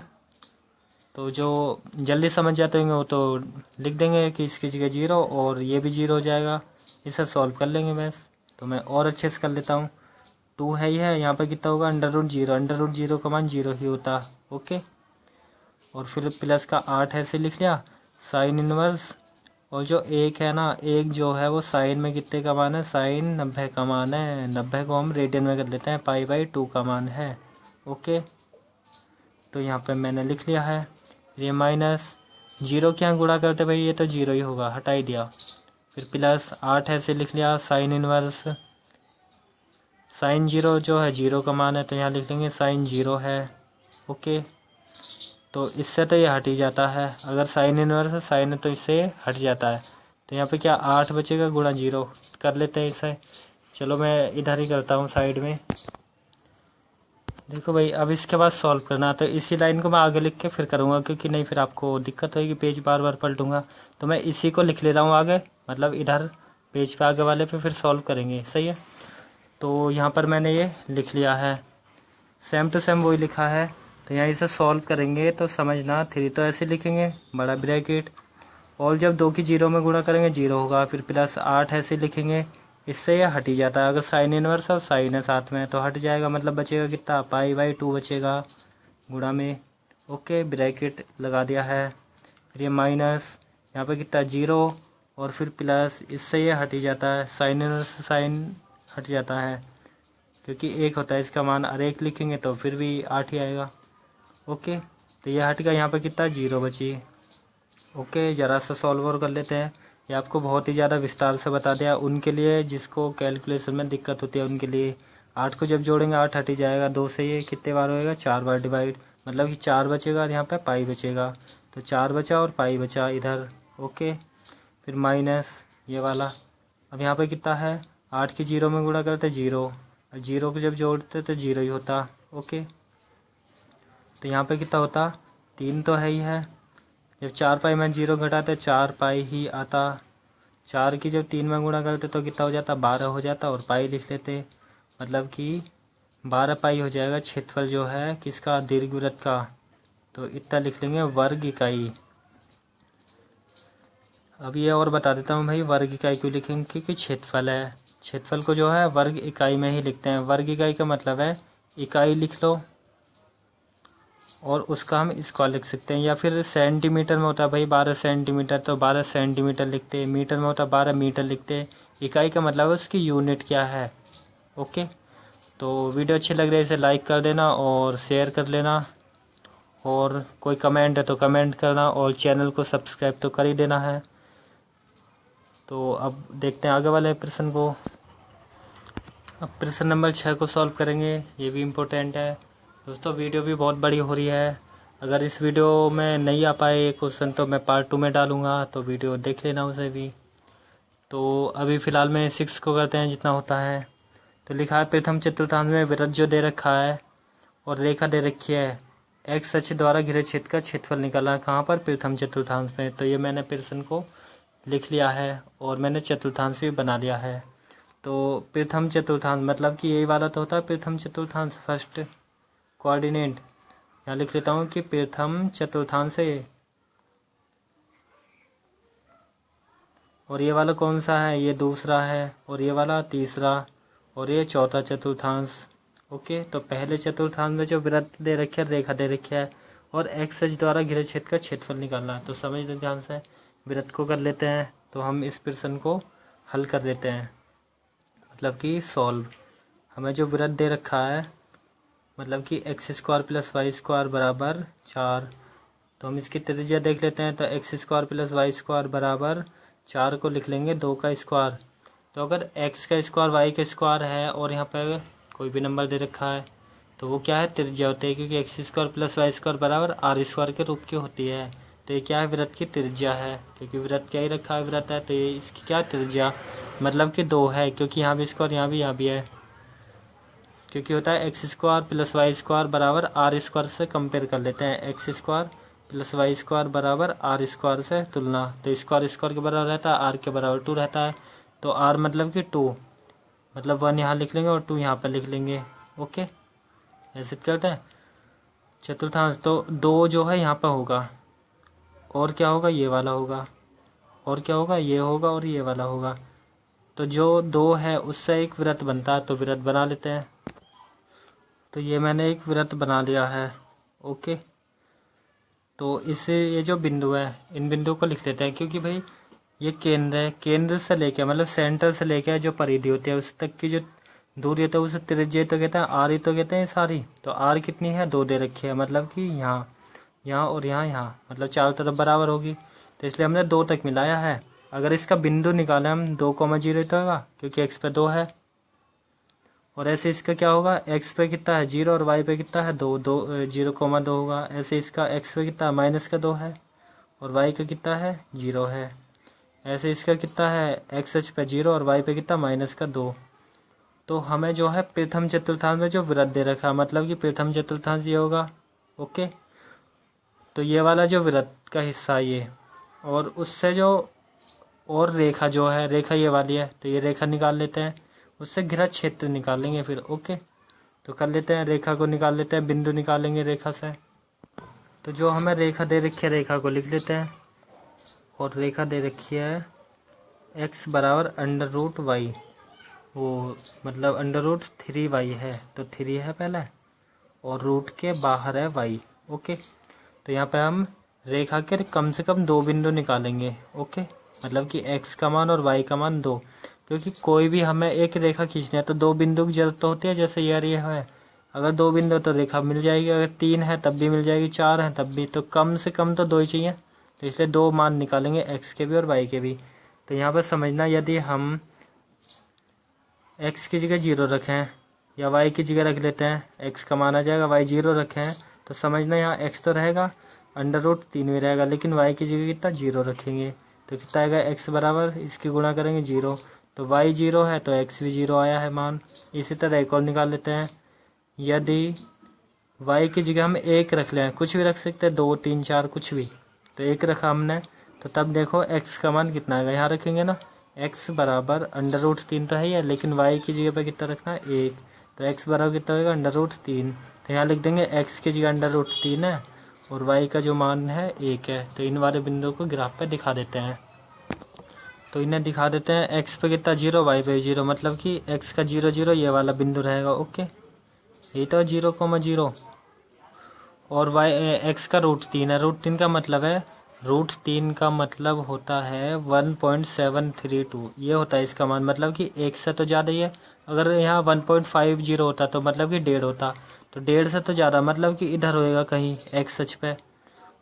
तो जो जल्दी समझ जाते होंगे वो तो लिख देंगे कि इसकी जगह 0 और ये भी 0 हो जाएगा, इसे सॉल्व कर लेंगे बस। तो मैं और अच्छे से कर लेता हूँ। 2 है ही है, यहाँ पर कितना होगा अंडर रूट 0, अंडर रूट 0 का मान 0 ही होता। ओके, और फिर प्लस का 8 ऐसे लिख लिया, साइन इनवर्स, और जो 1 है ना, 1 जो है वो साइन में कितने का मान है, साइन 90 का मान है। 90 को हम रेडियन में कर लेते हैं, π/2 का मान है। ओके, तो यहाँ पे मैंने लिख लिया है। ये माइनस 0 के यहाँ गुणा करते भाई, ये तो 0 ही होगा, हटा ही दिया। फिर प्लस 8 ऐसे लिख लिया, साइन इनवर्स, साइन 0 जो है 0 का मान है, तो यहाँ लिख लेंगे साइन 0 है। ओके, तो इससे तो ये हट ही जाता है, अगर साइन इनवर्स है साइन है तो इससे हट जाता है। तो यहाँ पे क्या 8 बचेगा गुणा 0 कर लेते हैं इसे। चलो मैं इधर ही करता हूँ साइड में। देखो भाई, अब इसके बाद सॉल्व करना, तो इसी लाइन को मैं आगे लिख के फिर करूँगा, क्योंकि नहीं फिर आपको दिक्कत होगी, पेज बार बार पलटूंगा। तो मैं इसी को लिख ले रहा हूँ आगे, मतलब इधर पेज पे आगे वाले पे फिर सॉल्व करेंगे। सही है, तो यहाँ पर मैंने ये लिख लिया है, सेम टू सेम वही लिखा है। तो यहाँ इसे सॉल्व करेंगे तो समझना, 3 तो ऐसे लिखेंगे बड़ा ब्रैकेट, और जब 2 की 0 में गुणा करेंगे 0 होगा। फिर प्लस 8 ऐसे लिखेंगे, इससे यह हट ही जाता है, अगर साइन इनवर्स और साइन है साथ में तो हट जाएगा, मतलब बचेगा कितना π/2 बचेगा गुणा में। ओके, ब्रैकेट लगा दिया है। फिर ये माइनस, यहाँ पे कितना 0 और फिर प्लस, इससे ये हट ही जाता है, साइन इनवर्स साइन हट जाता है, क्योंकि 1 होता है इसका मान, और 1 लिखेंगे तो फिर भी 8 ही आएगा। ओके, तो ये हट गया, यहाँ पे कितना 0 बची। ओके, ज़रा सा सॉल्व और कर लेते हैं। ये आपको बहुत ही ज़्यादा विस्तार से बता दिया उनके लिए जिसको कैलकुलेशन में दिक्कत होती है उनके लिए। 8 को जब जोड़ेंगे 8 हट ही जाएगा, 2 से ये कितने बार होएगा, 4 बार डिवाइड, मतलब कि 4 बचेगा और यहाँ पे पाई बचेगा, तो 4 बचा और पाई बचा इधर। ओके, फिर माइनस ये वाला, अब यहाँ पे कितना है, 8 की 0 में गुणा करते 0, और 0 को जब जोड़ते तो 0 ही होता। ओके, तो यहाँ पे कितना होता, 3 तो है ही है, जब 4 पाई में 0 घटाते 4 पाई ही आता। 4 की जब 3 में गुणा करते तो कितना हो जाता, 12 हो जाता, और पाई लिख लेते, मतलब कि 12 पाई हो जाएगा क्षेत्रफल जो है किसका, दीर्घवृत्त का। तो इतना लिख लेंगे वर्ग इकाई। अब ये और बता देता हूँ भाई, वर्ग इकाई क्यों लिखेंगे, क्योंकि क्षेत्रफल है, क्षेत्रफल को जो है वर्ग इकाई में ही लिखते हैं। वर्ग इकाई का मतलब है इकाई लिख लो और उसका हम स्क्वायर लिख सकते हैं, या फिर सेंटीमीटर में होता है भाई 12 सेंटीमीटर तो 12 सेंटीमीटर लिखते हैं, मीटर में होता है 12 मीटर लिखते हैं। इकाई का मतलब है उसकी यूनिट क्या है। ओके, तो वीडियो अच्छी लग रही है इसे लाइक कर देना और शेयर कर लेना, और कोई कमेंट है तो कमेंट करना, और चैनल को सब्सक्राइब तो कर ही देना है। तो अब देखते हैं आगे वाले प्रश्न को। अब प्रश्न नंबर 6 को सॉल्व करेंगे, ये भी इम्पोर्टेंट है दोस्तों। वीडियो भी बहुत बड़ी हो रही है, अगर इस वीडियो में नहीं आ पाए क्वेश्चन तो मैं पार्ट 2 में डालूंगा, तो वीडियो देख लेना उसे भी। तो अभी फ़िलहाल में 6 को करते हैं जितना होता है। तो लिखा है प्रथम चतुर्थांश में वृत्त जो दे रखा है और रेखा दे रखी है, एक्स अक्ष द्वारा घिरे क्षेत्र का क्षेत्रफल निकाला है। कहाँ पर, प्रथम चतुर्थांश में। तो ये मैंने प्रश्न को लिख लिया है और मैंने चतुर्थांश भी बना लिया है। तो प्रथम चतुर्थांश मतलब कि यही वाला तो होता है प्रथम चतुर्थांश, फर्स्ट कोऑर्डिनेट। यहाँ लिख लेता हूँ कि प्रथम चतुर्थांश है, और ये वाला कौन सा है, ये दूसरा है, और ये वाला तीसरा, और ये चौथा चतुर्थांश। ओके, तो पहले चतुर्थांश में जो वृत्त दे रखे है, रेखा दे रखी है, और एक्स अक्ष द्वारा घिरे क्षेत्र का क्षेत्रफल निकालना है। तो समझ लें ध्यान से, वृत्त को कर लेते हैं, तो हम इस प्रश्न को हल कर लेते हैं, मतलब कि सॉल्व। हमें जो वृत्त दे रखा है, मतलब कि x square plus y square बराबर 4, तो हम इसकी त्रिज्या देख लेते हैं। तो x square plus y square बराबर 4 को लिख लेंगे 2 का स्क्वायर। तो अगर एक्स का स्क्वायर वाई का स्क्वायर है और यहाँ पे कोई भी नंबर दे रखा है तो वो क्या है, त्रिज्या होती है, क्योंकि x square plus y square बराबर आर स्क्वायर के रूप की होती है। तो ये क्या है, वृत्त की त्रिज्या है, क्योंकि वृत्त क्या ही रखा है, वृत्त है, तो ये इसकी क्या त्रिज्या, मतलब कि 2 है, क्योंकि यहाँ भी स्क्वायर यहाँ भी है, क्योंकि होता है x square plus y square बराबर आर स्क्वायर से कंपेयर कर लेते हैं। X square plus y square बराबर आर स्क्वायर से तुलना, तो स्क्वायर स्क्वायर के बराबर रहता है, आर के बराबर 2 रहता है। तो आर मतलब कि 2, मतलब 1 यहाँ लिख लेंगे और 2 यहाँ पर लिख लेंगे। ओके, ऐसे करते हैं चतुर्थांश। तो 2 जो है यहाँ पर होगा, और क्या होगा, ये वाला होगा, और क्या होगा, ये होगा, और ये वाला होगा। तो जो 2 है उससे एक वृत्त बनता है, तो वृत्त बना लेते हैं। तो ये मैंने एक वृत्त बना लिया है। ओके, तो इससे ये जो बिंदु है, इन बिंदु को लिख लेते हैं, क्योंकि भाई ये केंद्र है, केंद्र से लेके मतलब सेंटर से लेके जो परिधि होती है उस तक की जो दूरी होती है उसे त्रिज्या तो कहते हैं, आर ही तो कहते हैं सारी। तो आर कितनी है, 2 दे रखी है, मतलब कि यहाँ यहाँ और यहाँ, मतलब चारों तरफ बराबर होगी, तो इसलिए हमने 2 तक मिलाया है। अगर इसका बिंदु निकालें हम 2,0 तो होगा, क्योंकि एक्स पे 2 है, और ऐसे इसका क्या होगा, एक्स पे कितना है 0 और वाई पे कितना है 2, 0,2 होगा। ऐसे इसका एक्स पे कितना माइनस का 2 है और वाई का कितना है 0 है। ऐसे इसका कितना है, एक्स एच पे 0 और वाई पे कितना माइनस का 2। तो हमें जो है प्रथम चतुर्थांश में जो वृत्त दे रखा, मतलब कि प्रथम चतुर्थांश ये होगा। ओके, तो ये वाला जो वृत्त का हिस्सा ये, और उससे जो और रेखा जो है, रेखा ये वाली है, तो ये रेखा निकाल लेते हैं, उससे घिरा क्षेत्र निकालेंगे फिर। ओके, तो कर लेते हैं, रेखा को निकाल लेते हैं, बिंदु निकालेंगे रेखा से। तो जो हमें रेखा दे रखी है, रेखा को लिख लेते हैं, और रेखा दे रखी है x बराबर √y, वो मतलब √3y है, तो 3 है पहले, और रूट के बाहर है y। ओके, तो यहाँ पे हम रेखा के कम से कम 2 बिंदु निकालेंगे। ओके, मतलब कि x का मान और y का मान 2, क्योंकि कोई भी हमें एक रेखा खींचनी है तो 2 बिंदु की जरूरत तो होती है, जैसे यार ये है, अगर 2 बिंदु तो रेखा मिल जाएगी, अगर 3 है तब भी मिल जाएगी, 4 है तब भी, तो कम से कम तो 2 ही चाहिए। तो इसलिए 2 मान निकालेंगे x के भी और y के भी। तो यहाँ पर समझना, यदि हम x की जगह 0 रखें या y की जगह रख लेते हैं, x का मान आ जाएगा, y 0 रखें तो समझना यहाँ x तो रहेगा, √3 भी रहेगा, लेकिन y की जगह कितना 0 रखेंगे तो कितना आएगा, x बराबर इसकी गुणा करेंगे 0, तो y 0 है तो x भी 0 आया है मान। इसी तरह एक और निकाल लेते हैं, यदि y की जगह हम 1 रख लें, कुछ भी रख सकते हैं, 2 3 4 कुछ भी, तो 1 रखा हमने, तो तब देखो x का मान कितना आएगा, यहाँ रखेंगे ना, x बराबर √3 तो है ही है, लेकिन y की जगह पे कितना रखना है 1, तो x बराबर कितना होगा √3, तो यहाँ लिख देंगे x की जगह √3 है और y का जो मान है 1 है। तो इन वाले बिंदुओं को ग्राफ पे दिखा देते हैं, तो इन्हें दिखा देते हैं, x पे कितना 0, y पे 0, मतलब कि x का 0 0 ये वाला बिंदु रहेगा। ओके, ये तो 0,0 और y x का √3 है, √3 का मतलब है, √3 का मतलब होता है 1.732, ये होता है इसका मान, मतलब कि 1 से तो ज़्यादा ही है। अगर यहाँ 1.50 होता तो मतलब कि 1.5 होता, तो 1.5 से तो ज़्यादा, मतलब कि इधर होएगा कहीं x अक्ष पे।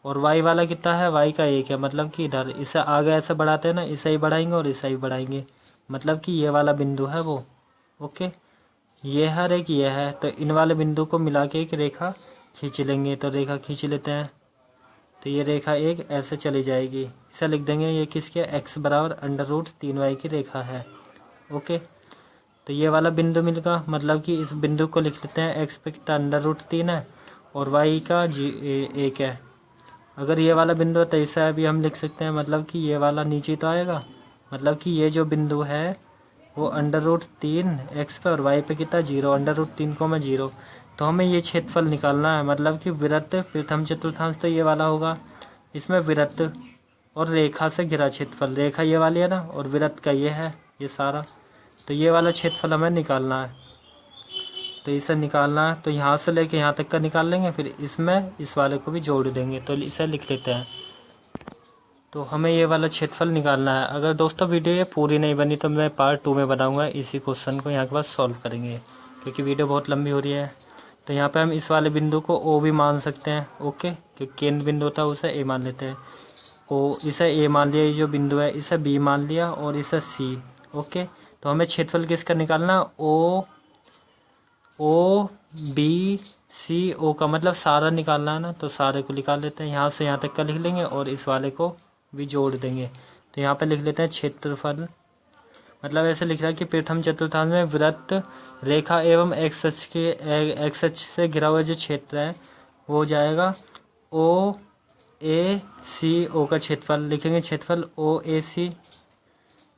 और y वाला कितना है, y का 1 है, मतलब कि इधर, इसे आगे ऐसे बढ़ाते हैं ना, इसे ही बढ़ाएंगे और इसे ही बढ़ाएंगे, मतलब कि ये वाला बिंदु है वो। ओके, ये है और एक ये है, तो इन वाले बिंदु को मिला के एक रेखा खींच लेंगे। तो रेखा खींच लेते हैं, तो ये रेखा एक ऐसे चली जाएगी, इसे लिख देंगे ये किसके, x बराबर √3y की रेखा है। ओके, तो ये वाला बिंदु मिल गया, मतलब कि इस बिंदु को लिख लेते हैं, x पे कितना √3 है और y का 1 है। अगर ये वाला बिंदु तो ऐसा भी हम लिख सकते हैं, मतलब कि ये वाला नीचे तो आएगा, मतलब कि ये जो बिंदु है वो √3 x पे और y पे कितना 0, √3,0। तो हमें ये क्षेत्रफल निकालना है, मतलब कि वृत्त प्रथम चतुर्थांश तो ये वाला होगा, इसमें वृत्त और रेखा से घिरा क्षेत्रफल, रेखा ये वाली है ना और वृत्त का ये है ये सारा, तो ये वाला क्षेत्रफल हमें निकालना है। तो इसे निकालना है, तो यहाँ से लेके यहाँ तक का निकाल लेंगे, फिर इसमें इस वाले को भी जोड़ देंगे, तो इसे लिख लेते हैं। तो हमें ये वाला क्षेत्रफल निकालना है। अगर दोस्तों वीडियो ये पूरी नहीं बनी तो मैं पार्ट 2 में बनाऊंगा, इसी क्वेश्चन को यहाँ के बाद सॉल्व करेंगे, क्योंकि वीडियो बहुत लंबी हो रही है। तो यहाँ पे हम इस वाले बिंदु को ओ भी मान सकते हैं। ओके, क्योंकि केंद्र बिंदु होता है उसे ए मान लेते हैं, ओ इसे ए मान लिया, ये जो बिंदु है इसे बी मान लिया और इसे सी। ओके, तो हमें क्षेत्रफल किसका निकालना, ओ बी सी ओ का, मतलब सारा निकालना है ना, तो सारे को निकाल लेते हैं, यहाँ से यहाँ तक का लिख लेंगे और इस वाले को भी जोड़ देंगे। तो यहाँ पे लिख लेते हैं क्षेत्रफल, मतलब ऐसे लिख रहा है कि प्रथम चतुर्थांश में वृत्त रेखा एवं एक्स अक्ष से घिरा हुआ जो क्षेत्र है वो हो जाएगा ओ ए सी ओ का क्षेत्रफल, लिखेंगे क्षेत्रफल ओ ए सी